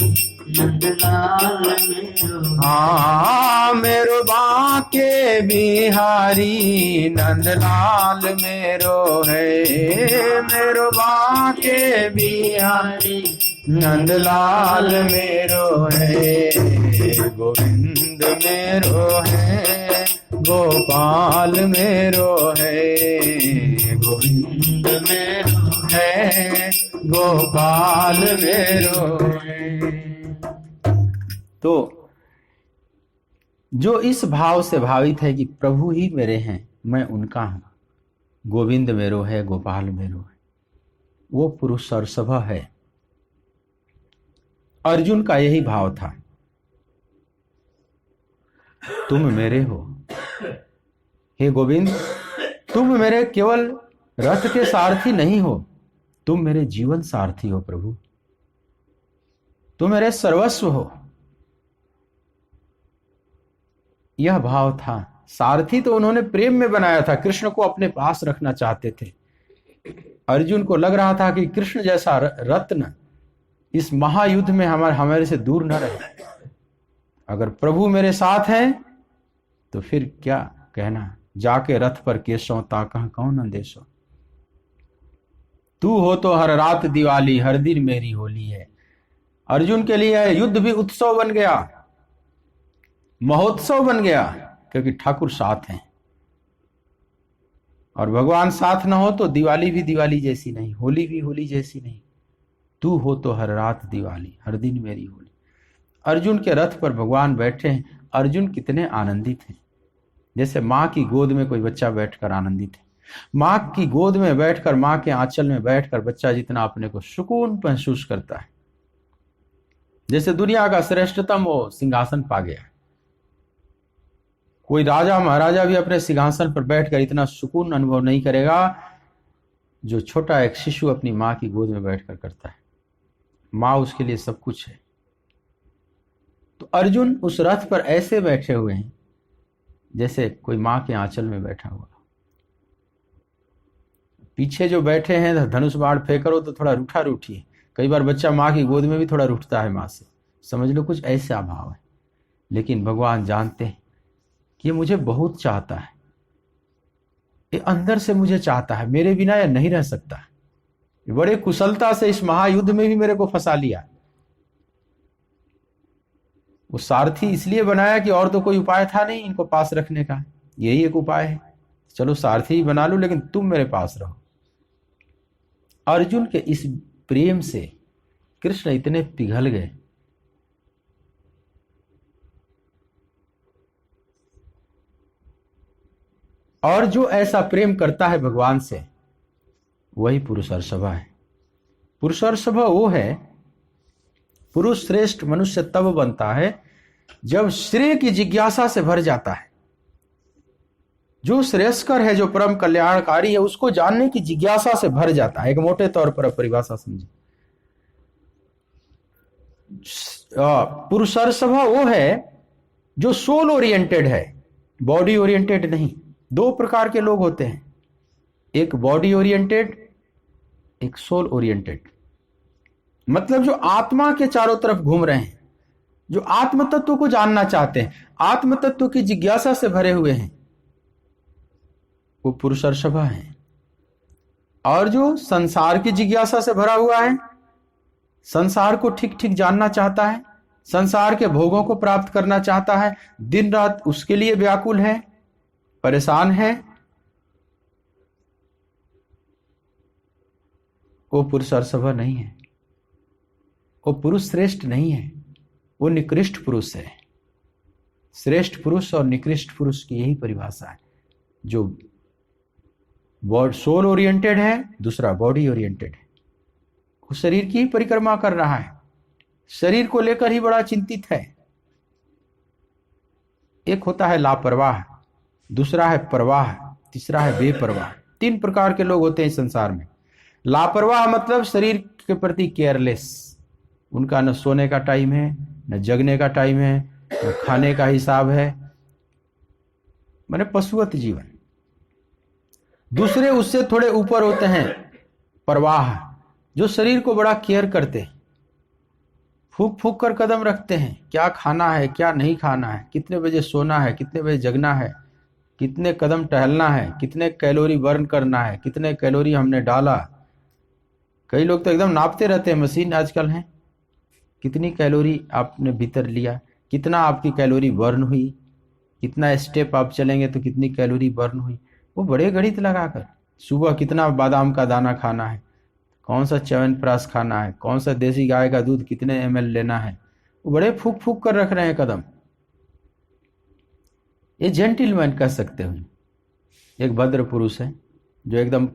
नंदलाल मेरो। हाँ, मेरो बाके बिहारी नंदलाल मेरो है, मेरो बाके बिहारी नंदलाल मेरो है। गोविंद मेरो है, गोपाल मेरो है, गोविंद मेरो है, गोपाल मेरो है। तो जो इस भाव से भावित है कि प्रभु ही मेरे हैं, मैं उनका हूं, गोविंद मेरो है, गोपाल मेरो है, वो पुरुष सरसभा है। अर्जुन का यही भाव था, तुम मेरे हो हे गोविंद, तुम मेरे केवल रथ के सारथी नहीं हो, तुम मेरे जीवन सारथी हो प्रभु, तुम मेरे सर्वस्व हो। यह भाव था। सारथी तो उन्होंने प्रेम में बनाया था, कृष्ण को अपने पास रखना चाहते थे। अर्जुन को लग रहा था कि कृष्ण जैसा रत्न इस महायुद्ध में हमारे से दूर न रहे। अगर प्रभु मेरे साथ हैं तो फिर क्या कहना, जाके रथ पर केशव ताकह कौन अंदेशो, तू हो तो हर रात दिवाली, हर दिन मेरी होली है। अर्जुन के लिए युद्ध भी उत्सव बन गया, महोत्सव बन गया, क्योंकि ठाकुर साथ हैं। और भगवान साथ न हो तो दिवाली भी दिवाली जैसी नहीं, होली भी होली जैसी नहीं। तू हो तो हर रात दिवाली, हर दिन मेरी होली। अर्जुन के रथ पर भगवान बैठे हैं। अर्जुन कितने आनंदित हैं, जैसे माँ की गोद में कोई बच्चा बैठकर आनंदित है। माँ की गोद में बैठकर, माँ के आंचल में बैठकर बच्चा जितना अपने को सुकून महसूस करता है, जैसे दुनिया का श्रेष्ठतम वो सिंहासन पा गया। कोई राजा महाराजा भी अपने सिंहासन पर बैठकर इतना सुकून अनुभव नहीं करेगा जो छोटा एक शिशु अपनी माँ की गोद में बैठकर करता है। माँ उसके लिए सब कुछ है। तो अर्जुन उस रथ पर ऐसे बैठे हुए हैं जैसे कोई माँ के आंचल में बैठा हुआ। पीछे जो बैठे हैं धनुष बाण फेंक करो तो थोड़ा रूठा रूठी है। कई बार बच्चा माँ की गोद में भी थोड़ा रूठता है माँ से, समझ लो कुछ ऐसा भाव है। लेकिन भगवान जानते हैं कि ये मुझे बहुत चाहता है, ये अंदर से मुझे चाहता है, मेरे बिना यह नहीं रह सकता। बड़े कुशलता से इस महायुद्ध में भी मेरे को फंसा लिया। वो सारथी इसलिए बनाया कि और तो कोई उपाय था नहीं इनको पास रखने का, यही एक उपाय है, चलो सारथी ही बना लो, लेकिन तुम मेरे पास रहो। अर्जुन के इस प्रेम से कृष्ण इतने पिघल गए। और जो ऐसा प्रेम करता है भगवान से, वही पुरुषार्थसभा है। पुरुषार्थसभा वो है, पुरुष श्रेष्ठ मनुष्य तब बनता है जब श्रेय की जिज्ञासा से भर जाता है। जो श्रेयस्कर है, जो परम कल्याणकारी है, उसको जानने की जिज्ञासा से भर जाता है। एक मोटे तौर पर परिभाषा समझे, पुरुषार्थसभा वो है जो सोल ओरिएंटेड है, बॉडी ओरिएंटेड नहीं। दो प्रकार के लोग होते हैं, एक बॉडी ओरिएंटेड, एक सोल ओरिएंटेड। मतलब जो आत्मा के चारों तरफ घूम रहे हैं, जो आत्म तत्व को जानना चाहते हैं, आत्म तत्व की जिज्ञासा से भरे हुए हैं, वो पुरुषार्थसभा है। और जो संसार की जिज्ञासा से भरा हुआ है, संसार को ठीक ठीक जानना चाहता है, संसार के भोगों को प्राप्त करना चाहता है, दिन रात उसके लिए व्याकुल है, परेशान है, वो पुरुष अर्सभा नहीं है, वो पुरुष श्रेष्ठ नहीं है, वो निकृष्ट पुरुष है। श्रेष्ठ पुरुष और निकृष्ट पुरुष की यही परिभाषा है। जो सोल ओरिएंटेड है, दूसरा बॉडी ओरिएंटेड है। वो शरीर की ही परिक्रमा कर रहा है, शरीर को लेकर ही बड़ा चिंतित है। एक होता है लापरवाह, दूसरा है परवाह, तीसरा है बेपरवाह। 3 प्रकार के लोग होते हैं संसार में। लापरवाह मतलब शरीर के प्रति केयरलेस, उनका न सोने का टाइम है, न जगने का टाइम है, न खाने का हिसाब है, माने पशुवत जीवन। दूसरे उससे थोड़े ऊपर होते हैं परवाह, जो शरीर को बड़ा केयर करते हैं, फूक फूक कर कदम रखते हैं, क्या खाना है, क्या नहीं खाना है, कितने बजे सोना है, कितने बजे जगना है, कितने कदम टहलना है, कितने कैलोरी बर्न करना है, कितने कैलोरी हमने डाला। कई लोग तो एकदम नापते रहते हैं, मशीन आजकल है, कितनी कैलोरी आपने भीतर लिया, कितना आपकी कैलोरी बर्न हुई, कितना स्टेप आप चलेंगे तो कितनी कैलोरी बर्न हुई। वो बड़े गणित लगाकर, सुबह कितना बादाम का दाना खाना है, कौन सा च्यवनप्राश खाना है, कौन सा देसी गाय का दूध कितने ml लेना है, वो बड़े फूक फूक कर रख रहे हैं कदम। ये जेंटिलमैन कह सकते हो। एक भद्र पुरुष है जो एकदम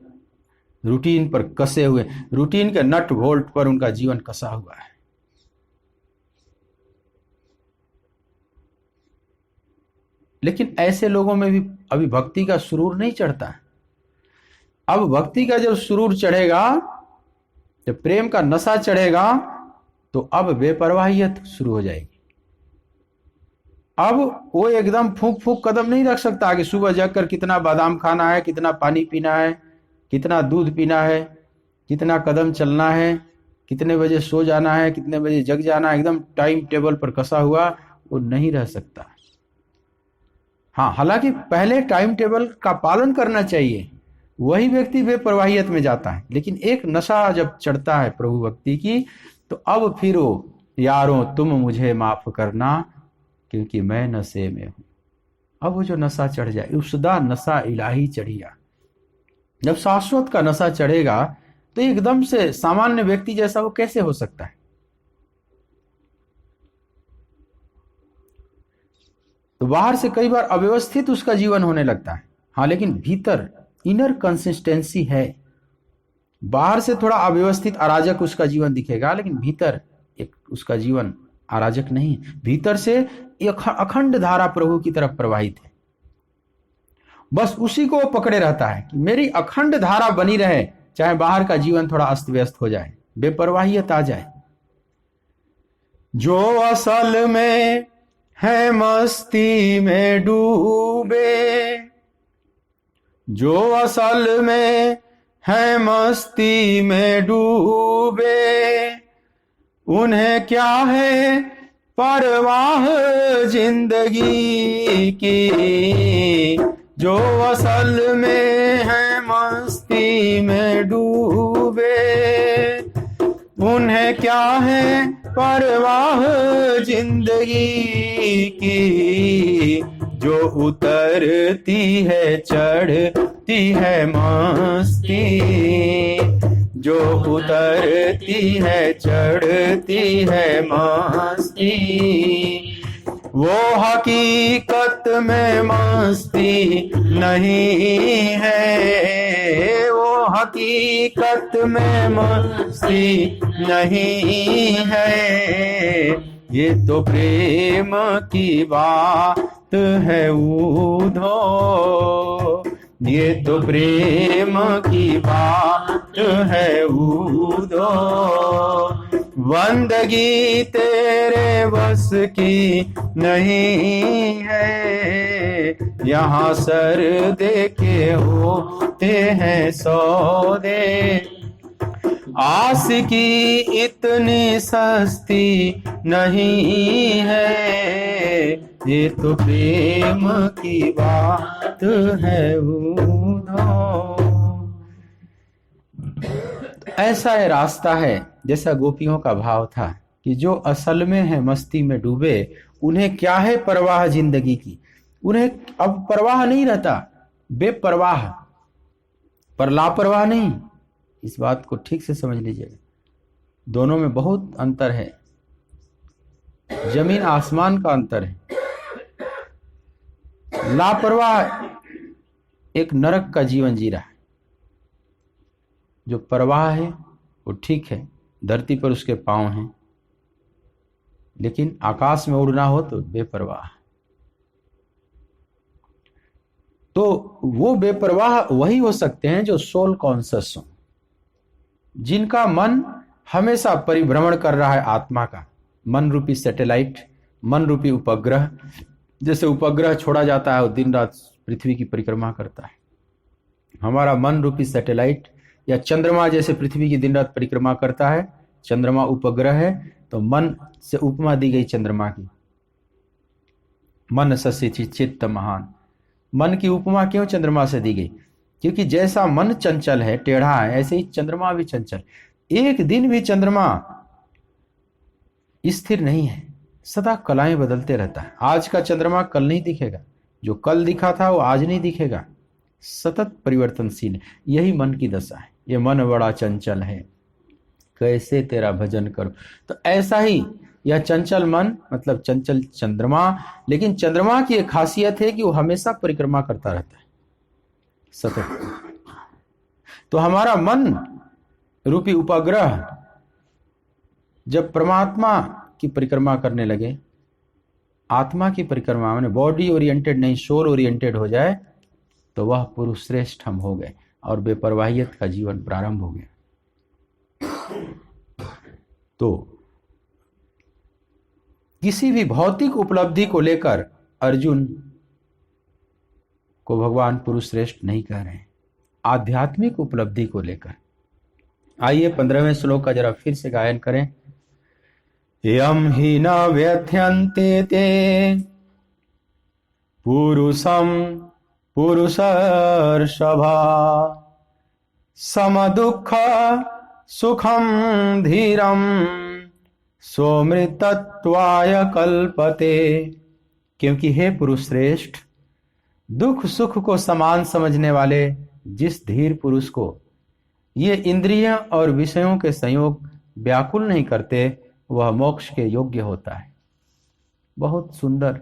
रूटीन पर कसे हुए, रूटीन के नट बोल्ट पर उनका जीवन कसा हुआ है। लेकिन ऐसे लोगों में भी अभी भक्ति का सुरूर नहीं चढ़ता। अब भक्ति का जब सुरूर चढ़ेगा, जब प्रेम का नशा चढ़ेगा, तो अब बेपरवाहियत शुरू हो जाएगी। अब वो एकदम फूंक फूंक कदम नहीं रख सकता कि सुबह जगकर कितना बादाम खाना है, कितना पानी पीना है, कितना दूध पीना है, कितना कदम चलना है, कितने बजे सो जाना है, कितने बजे जग जाना है, एकदम टाइम टेबल पर कसा हुआ वो नहीं रह सकता। हाँ, हालांकि पहले टाइम टेबल का पालन करना चाहिए, वही व्यक्ति बेपरवाहियत में जाता है। लेकिन एक नशा जब चढ़ता है प्रभु भक्ति की, तो अब फिर वो यारों तुम मुझे माफ करना क्योंकि मैं नशे में हूं। अब वो जो नशा चढ़ जाए, उसदा नशा इलाही चढ़िया। जब शाश्वत का नशा चढ़ेगा तो एकदम से सामान्य व्यक्ति जैसा वो कैसे हो सकता है। तो बाहर से कई बार अव्यवस्थित उसका जीवन होने लगता है, हाँ, लेकिन भीतर इनर कंसिस्टेंसी है। बाहर से थोड़ा अव्यवस्थित अराजक उसका जीवन दिखेगा, लेकिन भीतर एक उसका जीवन अराजक नहीं, भीतर से एक अखंड धारा प्रभु की तरफ प्रवाहित है। बस उसी को पकड़े रहता है कि मेरी अखंड धारा बनी रहे, चाहे बाहर का जीवन थोड़ा अस्त व्यस्त हो जाए, बेपरवाहियत आ जाए। जो असल में है मस्ती में डूबे, जो असल में है मस्ती में डूबे, उन्हें क्या है परवाह जिंदगी की। जो असल में है मस्ती में डूबे, उन्हें क्या है परवाह जिंदगी की। जो उतरती है चढ़ती है मस्ती, जो उतरती है चढ़ती है मस्ती, वो हकीकत में मस्ती नहीं है, वो हकीकत में मस्ती नहीं है। ये तो प्रेम की बात है उधो, ये तो प्रेम की बात है उधो। बंदगी तेरे बस की नहीं है, यहाँ सर दे के होते हैं सौदे। आशिकी इतनी सस्ती नहीं है, ये तो प्रेम की बात है उधो। ऐसा ये रास्ता है, जैसा गोपियों का भाव था कि जो असल में है मस्ती में डूबे, उन्हें क्या है परवाह जिंदगी की, उन्हें अब परवाह नहीं रहता, बेपरवाह, पर लापरवाह नहीं। इस बात को ठीक से समझ लीजिएगा, दोनों में बहुत अंतर है, जमीन आसमान का अंतर है। लापरवाह एक नरक का जीवन जी रहा है, जो परवाह है वो ठीक है, धरती पर उसके पांव हैं, लेकिन आकाश में उड़ना हो तो बेपरवाह। तो वो बेपरवाह वही हो सकते हैं जो सोल कॉन्शियस हो, जिनका मन हमेशा परिभ्रमण कर रहा है आत्मा का। मन रूपी सैटेलाइट, मन रूपी उपग्रह, जैसे उपग्रह छोड़ा जाता है वो दिन रात पृथ्वी की परिक्रमा करता है, हमारा मन रूपी सैटेलाइट या चंद्रमा जैसे पृथ्वी की दिन रात परिक्रमा करता है। चंद्रमा उपग्रह है, तो मन से उपमा दी गई चंद्रमा की, मन सस्य चित्त महान। मन की उपमा क्यों चंद्रमा से दी गई? क्योंकि जैसा मन चंचल है, टेढ़ा है, ऐसे ही चंद्रमा भी चंचल। एक दिन भी चंद्रमा स्थिर नहीं है, सदा कलाएं बदलते रहता है। आज का चंद्रमा कल नहीं दिखेगा, जो कल दिखा था वो आज नहीं दिखेगा, सतत परिवर्तनशील है। यही मन की दशा है। ये मन बड़ा चंचल है, कैसे तेरा भजन करो। तो ऐसा ही यह चंचल मन मतलब चंचल चंद्रमा, लेकिन चंद्रमा की एक खासियत है कि वो हमेशा परिक्रमा करता रहता है सतत। तो हमारा मन रूपी उपग्रह जब परमात्मा की परिक्रमा करने लगे, आत्मा की परिक्रमा में बॉडी ओरिएंटेड नहीं सोल ओरिएंटेड हो जाए, तो वह पुरुष श्रेष्ठ हम हो गए और बेपरवाहियत का जीवन प्रारंभ हो गया। तो किसी भी भौतिक उपलब्धि को लेकर अर्जुन को भगवान पुरुष श्रेष्ठ नहीं कह रहे हैं, आध्यात्मिक उपलब्धि को लेकर। आइए 15वें श्लोक का जरा फिर से गायन करें। यम ही न व्यथ्यन्ते ते पुरुषम पुरुषर्षभा समदुःख सुखम धीरम सोमृतत्वाय कल्पते। क्योंकि हे पुरुष श्रेष्ठ, दुख सुख को समान समझने वाले जिस धीर पुरुष को ये इंद्रियां और विषयों के संयोग व्याकुल नहीं करते, वह मोक्ष के योग्य होता है। बहुत सुंदर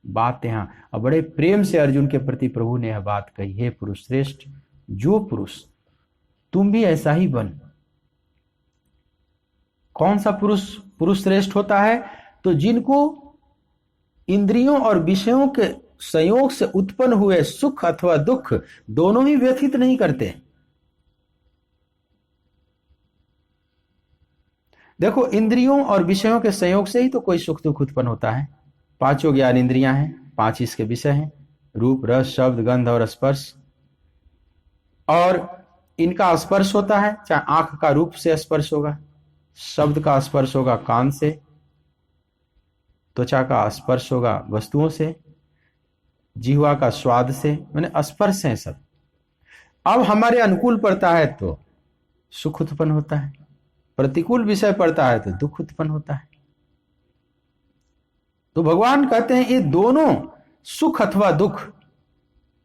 बात यहाँ, और बड़े प्रेम से अर्जुन के प्रति प्रभु ने यह बात कही, हे पुरुष श्रेष्ठ, जो पुरुष तुम भी ऐसा ही बन। कौन सा पुरुष पुरुष श्रेष्ठ होता है? तो जिनको इंद्रियों और विषयों के संयोग से उत्पन्न हुए सुख अथवा दुख दोनों ही व्यथित नहीं करते। देखो, इंद्रियों और विषयों के संयोग से ही तो कोई सुख दुख उत्पन्न होता है। पांचों ज्ञान इंद्रियां हैं, 5 इसके विषय हैं, रूप रस शब्द गंध और स्पर्श। और इनका स्पर्श होता है, चाहे आंख का रूप से स्पर्श होगा, शब्द का स्पर्श होगा कान से, त्वचा का स्पर्श होगा वस्तुओं से, जिह्वा का स्वाद से, माने स्पर्श है सब। अब हमारे अनुकूल पड़ता है तो सुख उत्पन्न होता है, प्रतिकूल विषय पड़ता है तो दुख उत्पन्न होता है। तो भगवान कहते हैं ये दोनों सुख अथवा दुख,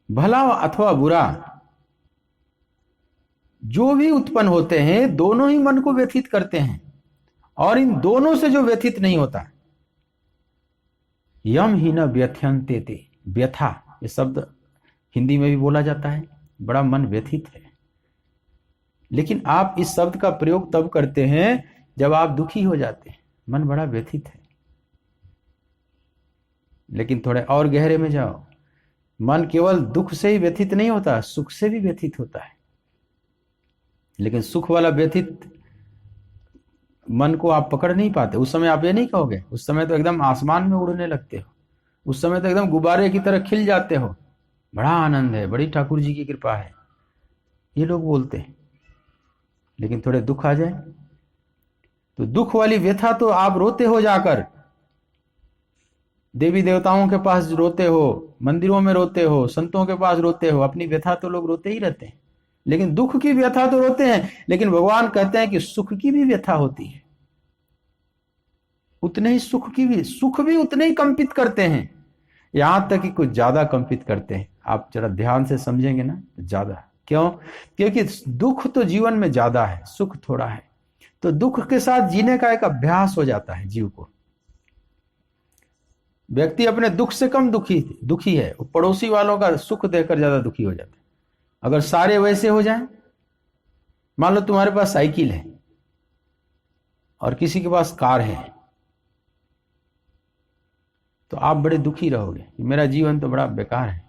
भला अथवा बुरा, जो भी उत्पन्न होते हैं दोनों ही मन को व्यथित करते हैं, और इन दोनों से जो व्यथित नहीं होता, यम ही न व्यथ्यन्ते ते, व्यथा ये शब्द हिंदी में भी बोला जाता है, बड़ा मन व्यथित है। लेकिन आप इस शब्द का प्रयोग तब करते हैं जब आप दुखी हो जाते हैं, मन बड़ा व्यथित है। लेकिन थोड़े और गहरे में जाओ, मन केवल दुख से ही व्यथित नहीं होता, सुख से भी व्यथित होता है। लेकिन सुख वाला व्यथित मन को आप पकड़ नहीं पाते। उस समय आप ये नहीं कहोगे, उस समय तो एकदम आसमान में उड़ने लगते हो, उस समय तो एकदम गुब्बारे की तरह खिल जाते हो, बड़ा आनंद है, बड़ी ठाकुर जी की कृपा है, ये लोग बोलते हैं। लेकिन थोड़े दुख आ जाए तो दुख वाली व्यथा तो आप रोते हो, जाकर देवी देवताओं के पास रोते हो, मंदिरों में रोते हो, संतों के पास रोते हो, अपनी व्यथा तो लोग रोते ही रहते हैं। लेकिन दुख की व्यथा तो रोते हैं। लेकिन भगवान कहते हैं कि सुख की भी व्यथा होती है। उतने ही सुख भी उतने ही कंपित करते हैं, यहां तक कि कुछ ज्यादा कंपित करते हैं। आप जरा ध्यान से समझेंगे ना, ज्यादा। क्यों? क्योंकि दुख तो जीवन में ज्यादा है, सुख थोड़ा है। तो दुख के साथ जीने का एक अभ्यास हो जाता है जीव को। व्यक्ति अपने दुख से कम दुखी है, वो पड़ोसी वालों का सुख देखकर ज्यादा दुखी हो जाता है। अगर सारे वैसे हो जाएं, मान लो तुम्हारे पास साइकिल है और किसी के पास कार है, तो आप बड़े दुखी रहोगे कि मेरा जीवन तो बड़ा बेकार है।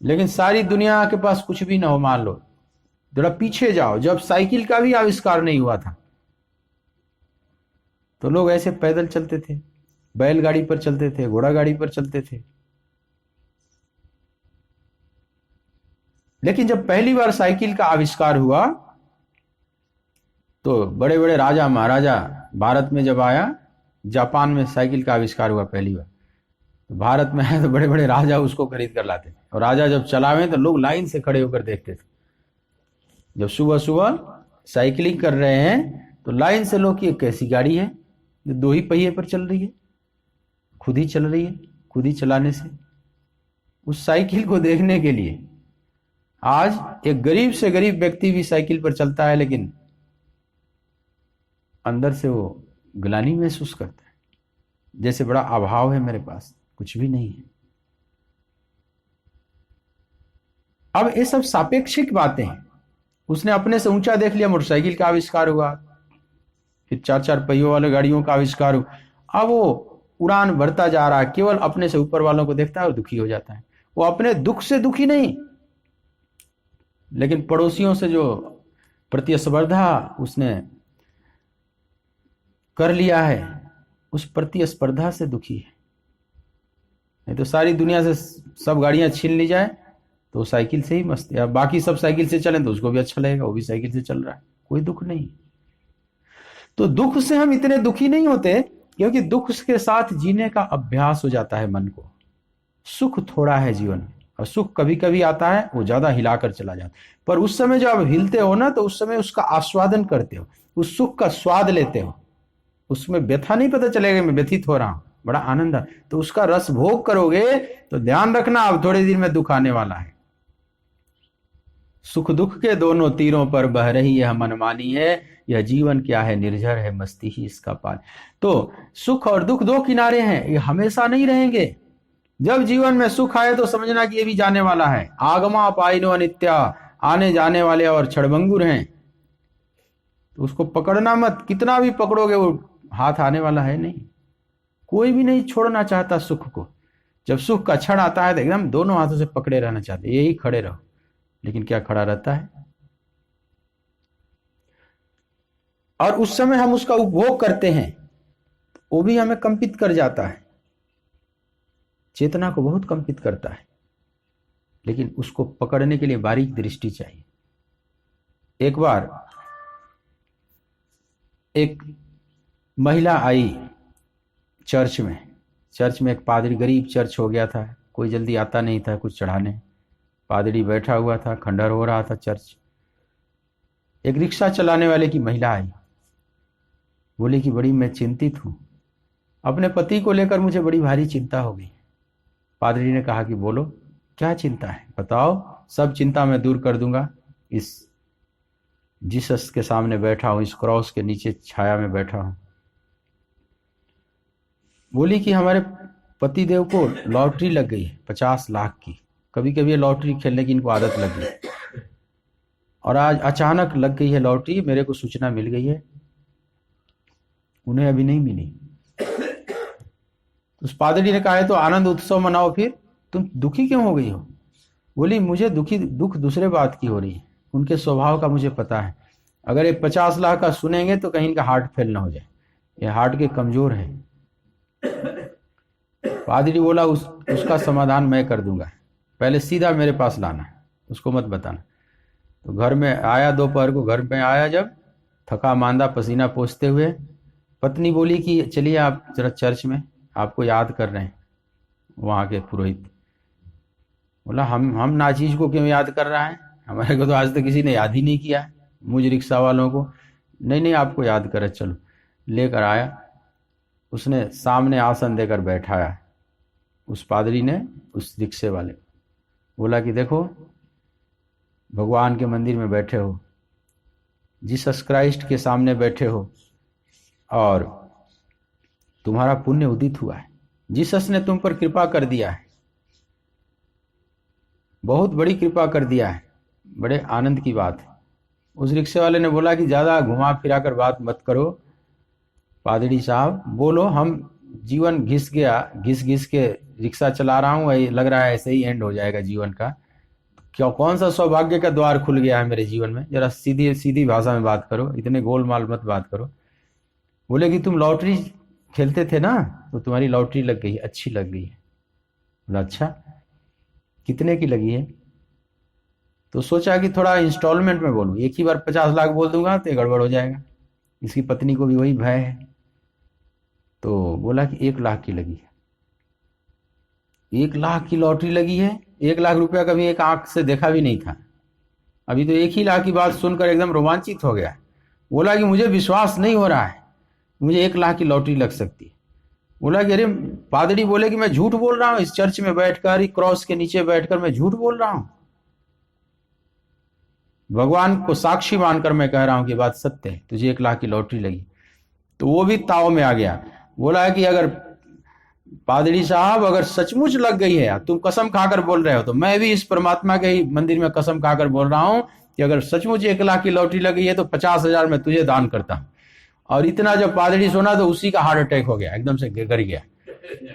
लेकिन सारी दुनिया के पास कुछ भी ना हो, मान लो, जरा पीछे जाओ, जब साइकिल का भी आविष्कार नहीं हुआ था तो लोग ऐसे पैदल चलते थे, बैलगाड़ी पर चलते थे, घोड़ा गाड़ी पर चलते थे। लेकिन जब पहली बार साइकिल का आविष्कार हुआ तो बड़े बड़े राजा महाराजा भारत में जब आया, जापान में साइकिल का आविष्कार हुआ पहली बार, तो भारत में आया तो बड़े बड़े राजा उसको खरीद कर लाते थे, और राजा जब चलावे तो लोग लाइन से खड़े होकर देखते थे। जब सुबह सुबह साइकिलिंग कर रहे हैं तो लाइन से लोग, ये कैसी गाड़ी है जो 2 ही पहिए पर चल रही है, खुद ही चल रही है, खुद ही चलाने से। उस साइकिल को देखने के लिए आज एक गरीब से गरीब व्यक्ति भी साइकिल पर चलता है, लेकिन अंदर से वो ग्लानि महसूस करता है, जैसे बड़ा अभाव है, मेरे पास कुछ भी नहीं है। अब ये सब सापेक्षिक बातें हैं। उसने अपने से ऊंचा देख लिया, मोटरसाइकिल का आविष्कार हुआ, फिर 4-4 पहियों वाले गाड़ियों का आविष्कार हुआ। अब वो उड़ान भरता जा रहा है, केवल अपने से ऊपर वालों को देखता है और दुखी हो जाता है। वो अपने दुख से दुखी नहीं, लेकिन पड़ोसियों से जो प्रतिस्पर्धा उसने कर लिया है, उस प्रतिस्पर्धा से दुखी है। नहीं तो सारी दुनिया से सब गाड़ियां छीन ली जाए तो साइकिल से ही मस्त है, बाकी सब साइकिल से चलें तो उसको भी अच्छा लगेगा, वो भी साइकिल से चल रहा है, कोई दुख नहीं। तो दुख से हम इतने दुखी नहीं होते, क्योंकि दुख के साथ जीने का अभ्यास हो जाता है मन को। सुख थोड़ा है जीवन में, और सुख कभी कभी आता है, वो ज्यादा हिलाकर चला जाता है, पर उस समय जब आप हिलते हो ना, तो उस समय उसका आस्वादन करते हो, उस सुख का स्वाद लेते हो। उसमें व्यथा नहीं पता चलेगा मैं व्यथित हो रहा हूं, बड़ा आनंद है। तो उसका रस भोग करोगे तो ध्यान रखना, अब थोड़े दिन में दुख आने वाला है। सुख दुख के दोनों तीरों पर बह रही यह मनमानी है, यह जीवन क्या है निर्झर है, मस्ती ही इसका पान। तो सुख और दुख 2 किनारे हैं, ये हमेशा नहीं रहेंगे। जब जीवन में सुख आए तो समझना कि ये भी जाने वाला है। आगमा पाइनो अनित्या, आने जाने वाले और क्षणभंगुर हैं, तो उसको पकड़ना मत। कितना भी पकड़ोगे वो हाथ आने वाला है नहीं। कोई भी नहीं छोड़ना चाहता सुख को। जब सुख का क्षण आता है तो एकदम दोनों हाथों से पकड़े रहना चाहते, यही खड़े रहो, लेकिन क्या खड़ा रहता है। और उस समय हम उसका उपभोग करते हैं, वो भी हमें कंपित कर जाता है, चेतना को बहुत कंपित करता है, लेकिन उसको पकड़ने के लिए बारीक दृष्टि चाहिए। एक बार एक महिला आई चर्च में एक पादरी, गरीब चर्च हो गया था, कोई जल्दी आता नहीं था कुछ चढ़ाने। पादरी बैठा हुआ था, खंडहर हो रहा था चर्च। एक रिक्शा चलाने वाले की महिला आई, बोली कि बड़ी मैं चिंतित हूं, अपने पति को लेकर मुझे बड़ी भारी चिंता हो गई। पादरी ने कहा कि बोलो क्या चिंता है, बताओ, सब चिंता मैं दूर कर दूंगा। इस जीसस के सामने बैठा हूं, इस क्रॉस के नीचे छाया में बैठा हूं। बोली कि हमारे पति देव को लॉटरी लग गई है 50 लाख की। कभी कभी ये लॉटरी खेलने की इनको आदत लग गई, और आज अचानक लग गई है लॉटरी, मेरे को सूचना मिल गई है, उन्हें अभी नहीं मिली। उस पादरी ने कहा है तो आनंद उत्सव मनाओ, फिर तुम दुखी क्यों हो गई हो। बोली मुझे दुख दूसरे बात की हो रही है, उनके स्वभाव का मुझे पता है। अगर ये 50 लाख का सुनेंगे तो कहीं इनका हार्ट फेल ना हो जाए, ये हार्ट के कमजोर है। पादरी बोला उसका समाधान मैं कर दूंगा, पहले सीधा मेरे पास लाना, उसको मत बताना। तो घर में आया, दोपहर को घर में आया, जब थका मांदा पसीना पोंछते हुए, पत्नी बोली कि चलिए आप जरा चर्च में, आपको याद कर रहे हैं वहाँ के पुरोहित। बोला हम नाचीज को क्यों याद कर रहा है, हमारे को तो आज तक किसी ने याद ही नहीं किया, मुझ रिक्शा वालों को। नहीं आपको याद करे, चलो। लेकर आया, उसने सामने आसन देकर बैठाया उस पादरी ने उस रिक्शे वाले, बोला कि देखो भगवान के मंदिर में बैठे हो, जीसस क्राइस्ट के सामने बैठे हो और तुम्हारा पुण्य उदित हुआ है, जीसस ने तुम पर कृपा कर दिया है, बहुत बड़ी कृपा कर दिया है, बड़े आनंद की बात है। उस रिक्शे वाले ने बोला कि ज़्यादा घुमा फिरा कर बात मत करो पादरी साहब, बोलो हम जीवन घिस घिस के रिक्शा चला रहा हूँ, लग रहा है ऐसे ही एंड हो जाएगा जीवन का, क्यों कौन सा सौभाग्य का द्वार खुल गया है मेरे जीवन में, जरा सीधी सीधी भाषा में बात करो, इतने गोलमाल मत बात करो। बोले कि तुम लॉटरी खेलते थे ना, तो तुम्हारी लॉटरी लग गई, अच्छी लग गई है। बोला अच्छा, कितने की लगी है? तो सोचा कि थोड़ा इंस्टॉलमेंट में बोलूं, एक ही बार 50 लाख बोल दूंगा तो गड़बड़ हो जाएगा, इसकी पत्नी को भी वही भय है। तो बोला कि 1 लाख की लगी है। 1 लाख की लॉटरी लगी है? 1 लाख रुपया कभी एक आंख से देखा भी नहीं था, अभी तो 1 ही लाख की बात सुनकर एकदम रोमांचित हो गया। बोला कि मुझे विश्वास नहीं हो रहा है, मुझे 1 लाख की लॉटरी लग सकती है। बोला कि अरे, पादरी बोले कि मैं झूठ बोल रहा हूं, इस चर्च में बैठकर, क्रॉस के नीचे बैठकर मैं झूठ बोल रहा हूं, भगवान को साक्षी मानकर मैं कह रहा हूं कि बात सत्य है, तुझे 1 लाख की लॉटरी लगी। तो वो भी ताव में आ गया, बोला है कि अगर पादरी साहब अगर सचमुच लग गई है, तुम कसम खाकर बोल रहे हो, तो मैं भी इस परमात्मा के ही मंदिर में कसम खाकर बोल रहा हूं कि अगर सचमुच 1 लाख की लॉटरी लग गई है तो 50,000 मैं तुझे दान करता हूं। और इतना जब पादरी सुना तो उसी का हार्ट अटैक हो गया, एकदम से गिर गया।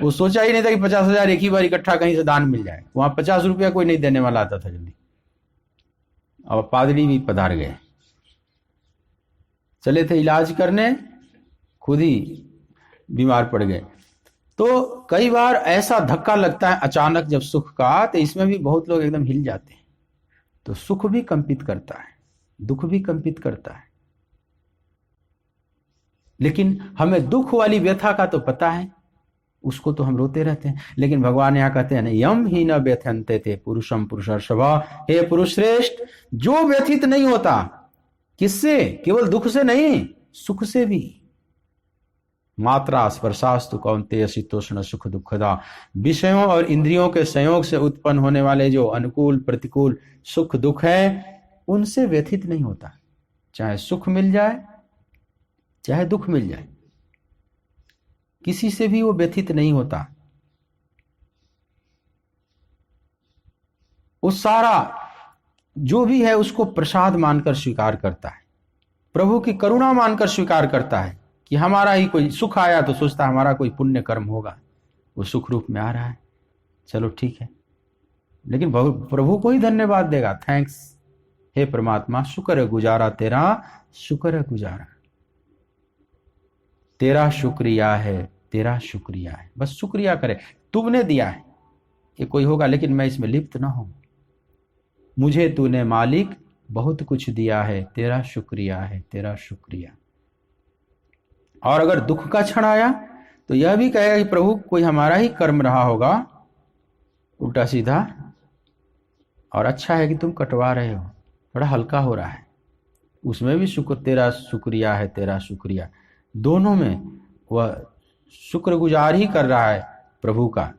वो सोचा ही नहीं था कि 50,000 एक ही बार इकट्ठा कहीं से दान मिल जाए, वहां 50 रुपया कोई नहीं देने वाला आता था जल्दी। और पादरी भी पधार गए, चले थे इलाज करने, खुद ही बीमार पड़ गए। तो कई बार ऐसा धक्का लगता है अचानक जब सुख का, तो इसमें भी बहुत लोग एकदम हिल जाते हैं। तो सुख भी कंपित करता है, दुख भी कंपित करता है, लेकिन हमें दुख वाली व्यथा का तो पता है, उसको तो हम रोते रहते हैं। लेकिन भगवान यहाँ कहते हैं ना, यम ही न व्यथन्ते थे पुरुषम पुरुषर्षभा, हे पुरुष श्रेष्ठ, जो व्यथित नहीं होता, किससे? केवल दुख से नहीं, सुख से भी। मात्रा स्पर्शास्तु कौन्तेय शीतोष्ण सुख दुखदा, विषयों और इंद्रियों के संयोग से उत्पन्न होने वाले जो अनुकूल प्रतिकूल सुख दुख है, उनसे व्यथित नहीं होता। चाहे सुख मिल जाए चाहे दुख मिल जाए, किसी से भी वो व्यथित नहीं होता। वो सारा जो भी है उसको प्रसाद मानकर स्वीकार करता है, प्रभु की करुणा मानकर स्वीकार करता है कि हमारा ही कोई सुख आया तो सोचता है हमारा कोई पुण्य कर्म होगा, वो सुख रूप में आ रहा है, चलो ठीक है। लेकिन प्रभु को ही धन्यवाद देगा, थैंक्स हे परमात्मा, शुक्र है गुजारा तेरा, शुक्र है गुजारा, तेरा शुक्रिया है, तेरा शुक्रिया है, बस शुक्रिया करे, तुमने दिया है, ये कोई होगा लेकिन मैं इसमें लिप्त ना हूं, मुझे तूने मालिक बहुत कुछ दिया है, तेरा शुक्रिया है, तेरा शुक्रिया। और अगर दुख का क्षण आया तो यह भी कहेगा कि प्रभु कोई हमारा ही कर्म रहा होगा उल्टा सीधा, और अच्छा है कि तुम कटवा रहे हो, बड़ा हल्का हो रहा है, उसमें भी शुक्र, तेरा शुक्रिया है, तेरा शुक्रिया, दोनों में वह शुक्रगुजार ही कर रहा है प्रभु का।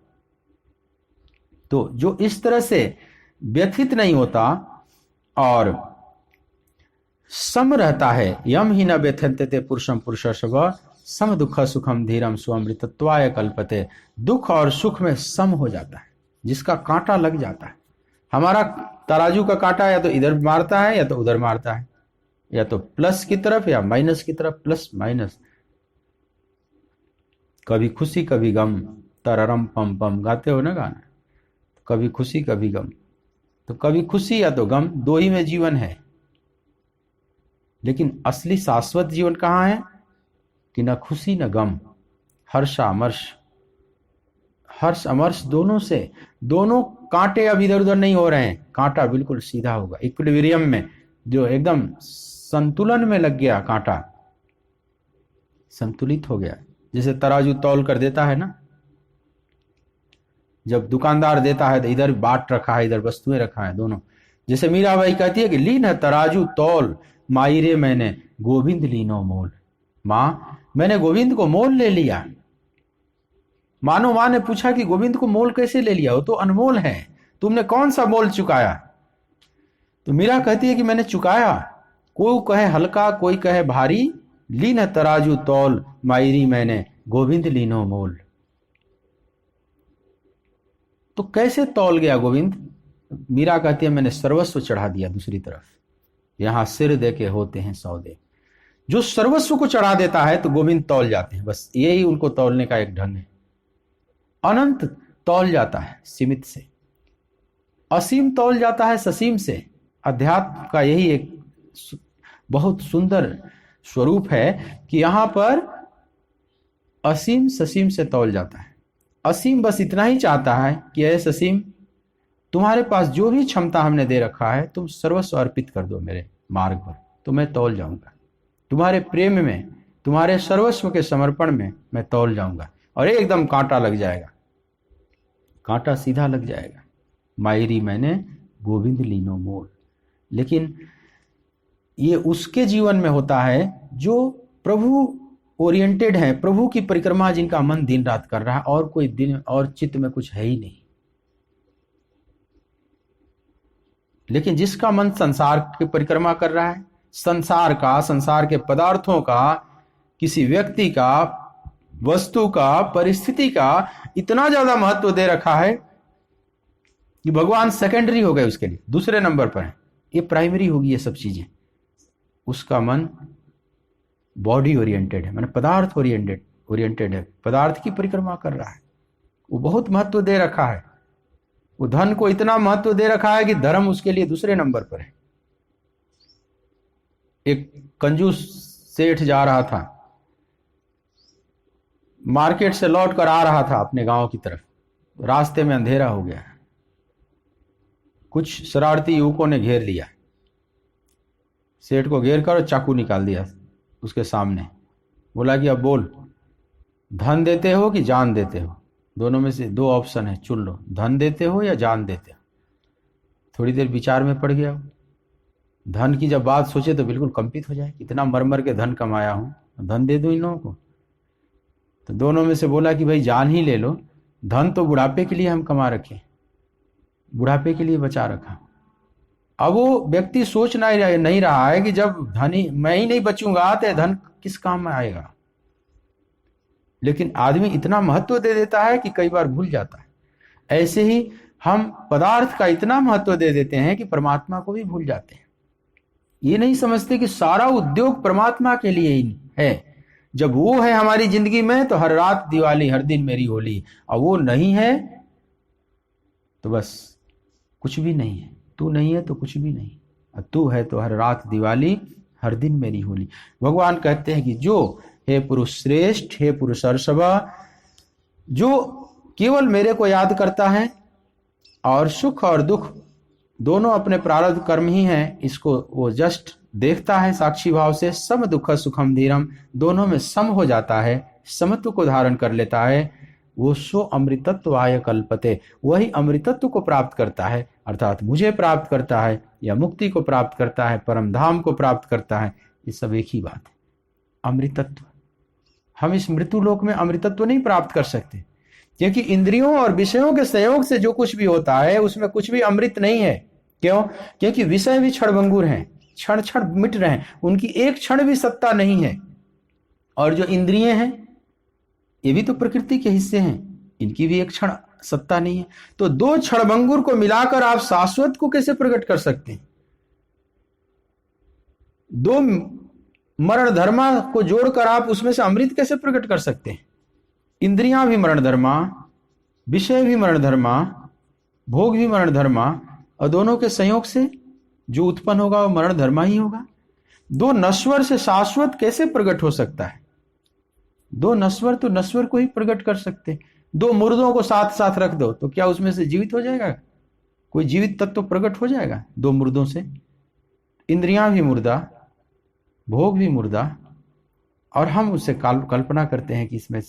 तो जो इस तरह से व्यथित नहीं होता और सम रहता है, यम ही न व्यथन्ते पुरुषम पुरुषर्षभ, सम दुख सुखम धीरम स्वमृतत्वाय कल्पते, दुख और सुख में सम हो जाता है, जिसका कांटा लग जाता है। हमारा तराजू का कांटा या तो इधर मारता है या तो उधर मारता है, या तो प्लस की तरफ या माइनस की तरफ, प्लस माइनस, कभी खुशी कभी गम, तररम पम पम गाते हो ना गाना, कभी खुशी कभी गम, तो कभी खुशी या तो गम, दो ही में जीवन है। लेकिन असली शाश्वत जीवन कहाँ है कि न खुशी न गम, हर्ष अमर्ष, हर्ष अमर्ष दोनों से, दोनों कांटे अब इधर उधर नहीं हो रहे हैं, कांटा बिल्कुल सीधा होगा, इक्विलिब्रियम में, जो एकदम संतुलन में लग गया, कांटा संतुलित हो गया। जैसे तराजू तौल कर देता है ना, जब दुकानदार देता है तो इधर बाट रखा है, इधर वस्तुएं रखा है दोनों। जैसे मीराबाई कहती है कि लीन है तराजू तौल, माई रे मैंने गोविंद लीनो मोल, माँ मैंने गोविंद को मोल ले लिया, मानो मां ने पूछा कि गोविंद को मोल कैसे ले लिया, वो तो अनमोल है, तुमने कौन सा मोल चुकाया? तो मीरा कहती है कि मैंने चुकाया, कोई कहे हल्का कोई कहे भारी, लीन तराजू तौल मायरी मैंने, गोविंद लीनो मोल। तो कैसे तौल गया गोविंद? मीरा कहती है मैंने सर्वस्व चढ़ा दिया दूसरी तरफ, यहां सिर दे के होते हैं सौदे। जो सर्वस्व को चढ़ा देता है तो गोविंद तौल जाते हैं, बस यही उनको तौलने का एक ढंग है। अनंत तौल जाता है सीमित से, असीम तौल जाता है ससीम से। अध्यात्म का यही एक बहुत सुंदर स्वरूप है कि यहां पर असीम ससीम से तौल जाता है। असीम बस इतना ही चाहता है कि ऐ ससीम, तुम्हारे पास जो भी क्षमता हमने दे रखा है तुम सर्वस्व अर्पित कर दो मेरे मार्ग पर, तो मैं तौल जाऊंगा तुम्हारे प्रेम में, तुम्हारे सर्वस्व के समर्पण में मैं तौल जाऊंगा। और एकदम कांटा लग जाएगा, कांटा सीधा लग जाएगा। मायरी मैंने गोविंद लीनो मोल। लेकिन ये उसके जीवन में होता है जो प्रभु ओरिएंटेड है, प्रभु की परिक्रमा जिनका मन दिन रात कर रहा है, और कोई दिन और चित्त में कुछ है ही नहीं। लेकिन जिसका मन संसार की परिक्रमा कर रहा है, संसार का, संसार के पदार्थों का, किसी व्यक्ति का, वस्तु का, परिस्थिति का इतना ज्यादा महत्व दे रखा है कि भगवान सेकेंडरी हो गए उसके लिए, दूसरे नंबर पर है, ये प्राइमरी होगी ये सब चीजें। उसका मन बॉडी ओरिएंटेड है, मैंने पदार्थ ओरिएंटेड है, पदार्थ की परिक्रमा कर रहा है। वो बहुत महत्व दे रखा है, वो धन को इतना महत्व दे रखा है कि धर्म उसके लिए दूसरे नंबर पर है। एक कंजूस सेठ जा रहा था, मार्केट से लौट कर आ रहा था अपने गांव की तरफ, रास्ते में अंधेरा हो गया, कुछ शरारती युवकों ने घेर लिया, सेठ को घेर कर चाकू निकाल दिया उसके सामने, बोला कि अब बोल, धन देते हो कि जान देते हो? दोनों में से दो ऑप्शन है, चुन लो, धन देते हो या जान देते हो। थोड़ी देर विचार में पड़ गया। धन की जब बात सोचे तो बिल्कुल कंपित हो जाए, इतना मर के धन कमाया हूं, धन दे दूं इन लोगों को? तो दोनों में से बोला कि भाई जान ही ले लो, धन तो बुढ़ापे के लिए हम कमा रखे, बुढ़ापे के लिए बचा रखा। अब वो व्यक्ति सोचना नहीं रहा है कि जब धन ही मैं ही नहीं बचूंगा तो धन किस काम में आएगा। लेकिन आदमी इतना महत्व दे देता है कि कई बार भूल जाता है। ऐसे ही हम पदार्थ का इतना महत्व दे देते हैं कि परमात्मा को भी भूल जाते हैं। ये नहीं समझते कि सारा उद्योग परमात्मा के लिए ही है। जब वो है हमारी जिंदगी में तो हर रात दिवाली, हर दिन मेरी होली, और वो नहीं है तो बस कुछ भी नहीं है। तू नहीं है तो कुछ भी नहीं, और तू है तो हर रात दिवाली, हर दिन मेरी होली। भगवान कहते हैं कि जो हे पुरुष श्रेष्ठ, हे पुरुष अर्षभा, जो केवल मेरे को याद करता है और सुख और दुख दोनों अपने प्रारब्ध कर्म ही हैं, इसको वो जस्ट देखता है साक्षी भाव से, सम दुख सुखम धीरम, दोनों में सम हो जाता है, समत्व को धारण कर लेता है, वो सो अमृतत्वाय कल्पते, वही अमृतत्व को प्राप्त करता है, अर्थात मुझे प्राप्त करता है या मुक्ति को प्राप्त करता है, परम धाम को प्राप्त करता है। ये सब एक ही बात है, अमृतत्व। हम इस मृत्यु लोक में अमृतत्व नहीं प्राप्त कर सकते, क्योंकि इंद्रियों और विषयों के सहयोग से जो कुछ भी होता है उसमें कुछ भी अमृत नहीं है। क्यों? क्योंकि विषय भी क्षणभंगुर हैं, क्षण क्षण मिट रहे हैं, उनकी एक क्षण भी सत्ता नहीं है। और जो इंद्रिय हैं ये भी तो प्रकृति के हिस्से हैं, इनकी भी एक क्षण सत्ता नहीं है। तो दो क्षणभंगुर को मिलाकर आप शाश्वत को कैसे प्रकट कर सकते हैं? दो मरण धर्मा को जोड़कर आप उसमें से अमृत कैसे प्रकट कर सकते हैं? इंद्रियां भी मरण धर्मा, विषय भी मरण धर्मा, भोग भी मरण धर्मा, और दोनों के संयोग से जो उत्पन्न होगा वो मरण धर्मा ही होगा। दो नश्वर से शाश्वत कैसे प्रकट हो सकता है? दो नश्वर तो नश्वर को ही प्रकट कर सकते। दो मुर्दों को साथ साथ रख दो तो क्या उसमें से जीवित हो जाएगा? कोई जीवित तत्व प्रकट हो जाएगा दो मुर्दों से? इंद्रियां भी मुर्दा, भोग भी मुर्दा, और हम उससे कल्पना करते हैं कि इसमें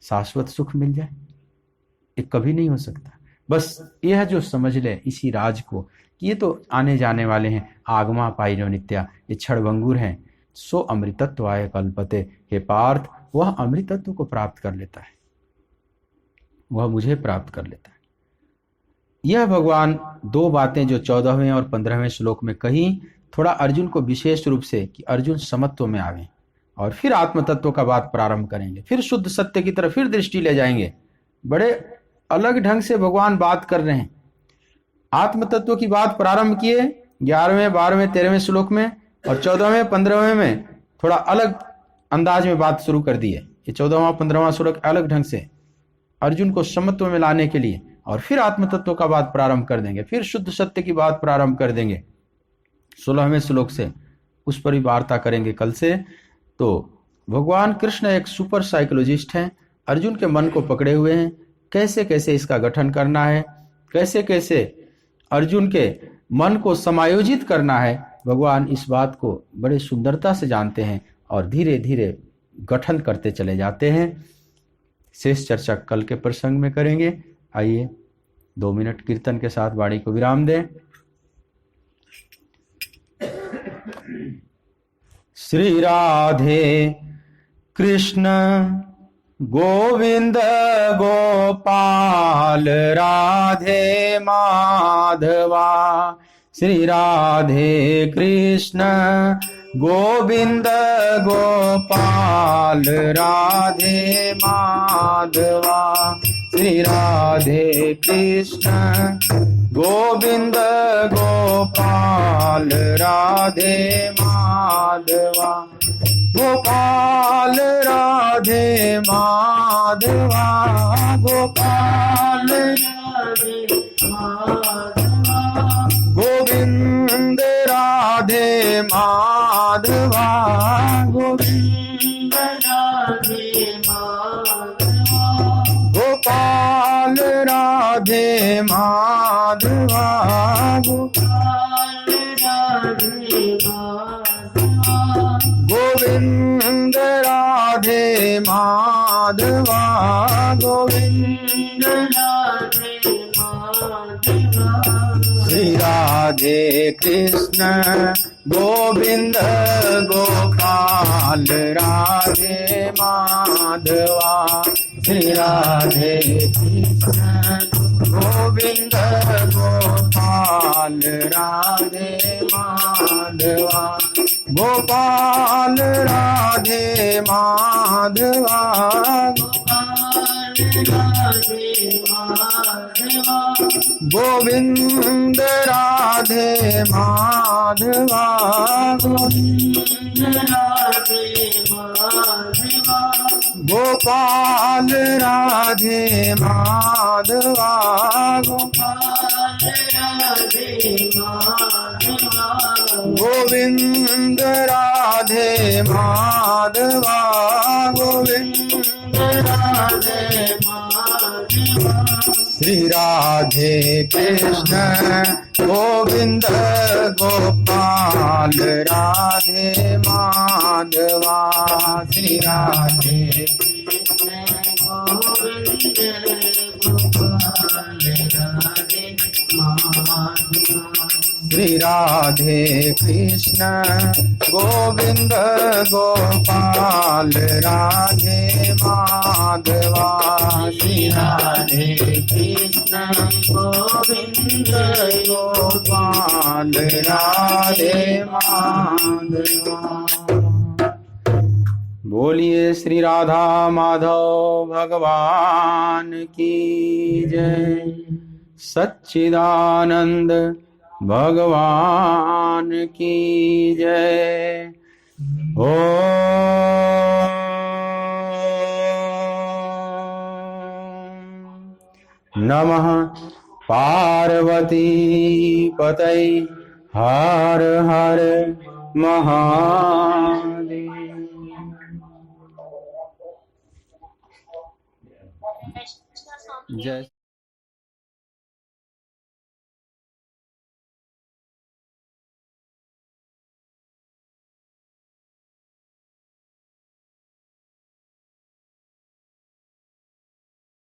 शाश्वत सुख मिल जाए। ये कभी नहीं हो सकता। बस यह जो समझ ले इसी राज को कि ये तो आने जाने वाले हैं, आगमा पाइनो नित्या, ये क्षणभंगुर हैं। सो अमृतत्वाय कल्पते, हे पार्थ, वह अमृतत्व को प्राप्त कर लेता है। वह मुझे प्राप्त कर लेता है। यह भगवान दो बातें जो 14वें और 15वें श्लोक में कही, थोड़ा अर्जुन को विशेष रूप से कि अर्जुन समत्व में आवे, और फिर आत्म तत्व का बात प्रारंभ करेंगे, फिर शुद्ध सत्य की तरफ फिर दृष्टि ले जाएंगे। बड़े अलग ढंग से भगवान बात कर रहे हैं। आत्म तत्व की बात प्रारंभ किए 11वें 12वें 13वें श्लोक में, और 14वें 15वें में थोड़ा अलग अंदाज में बात शुरू कर दी है। ये 14वां 15वां श्लोक अलग ढंग से अर्जुन को समत्व में लाने के लिए, और फिर आत्म तत्व का बात प्रारंभ कर देंगे, फिर शुद्ध सत्य की बात प्रारंभ कर देंगे 16वें श्लोक से। उस पर भी वार्ता करेंगे कल से। तो भगवान कृष्ण एक सुपर साइकोलॉजिस्ट हैं, अर्जुन के मन को पकड़े हुए हैं, कैसे कैसे इसका गठन करना है, कैसे कैसे अर्जुन के मन को समायोजित करना है, भगवान इस बात को बड़े सुंदरता से जानते हैं और धीरे धीरे गठन करते चले जाते हैं। शेष चर्चा कल के प्रसंग में करेंगे। आइए 2 मिनट कीर्तन के साथ वाणी को विराम दें। श्री राधे कृष्ण गोविंद गोपाल राधे माधवा। श्री राधे कृष्ण गोविंद गोपाल राधे माधवा। श्री राधे कृष्ण गोविंद गोपाल राधे माधवा। गोपाल राधे माधवा, गोपाल राधे माधवा। गोविंद राधे माधवा, गोविंद राधे माधवा। गोपाल राधे माधवा, गोपाल राधे माधवा। गोविंद राधे माधवा, गोविंद राधे माधवा। श्री राधे कृष्ण गोविंद गोपाल राधे माधवा। श्री राधे कृष्ण गोविंद गोपाल राधे माधवा। गोपाल राधे माधवा, गोपाल राधे माधवा। गोविंद राधे माधवा, गोविंद राधे माधवा। गोपाल राधे माधवा, गोपाल राधे माधवा। गोविंद राधे माधवा, गोविंद राधे माधवा। श्री राधे कृष्ण गोविंद गोपाल राधे माधवा। श्री राधे कृष्ण गोविंद गोपाल राधे माधवा। श्री राधे कृष्ण गोविंद गोपाल राधे माधवा। श्री राधे कृष्ण गोविंद गोपाल राधे माधवा। बोलिए श्री राधा माधव भगवान की जय। सच्चिदानंद भगवान की जय। ओम नमः पार्वती पतये हर हर महादेव। जय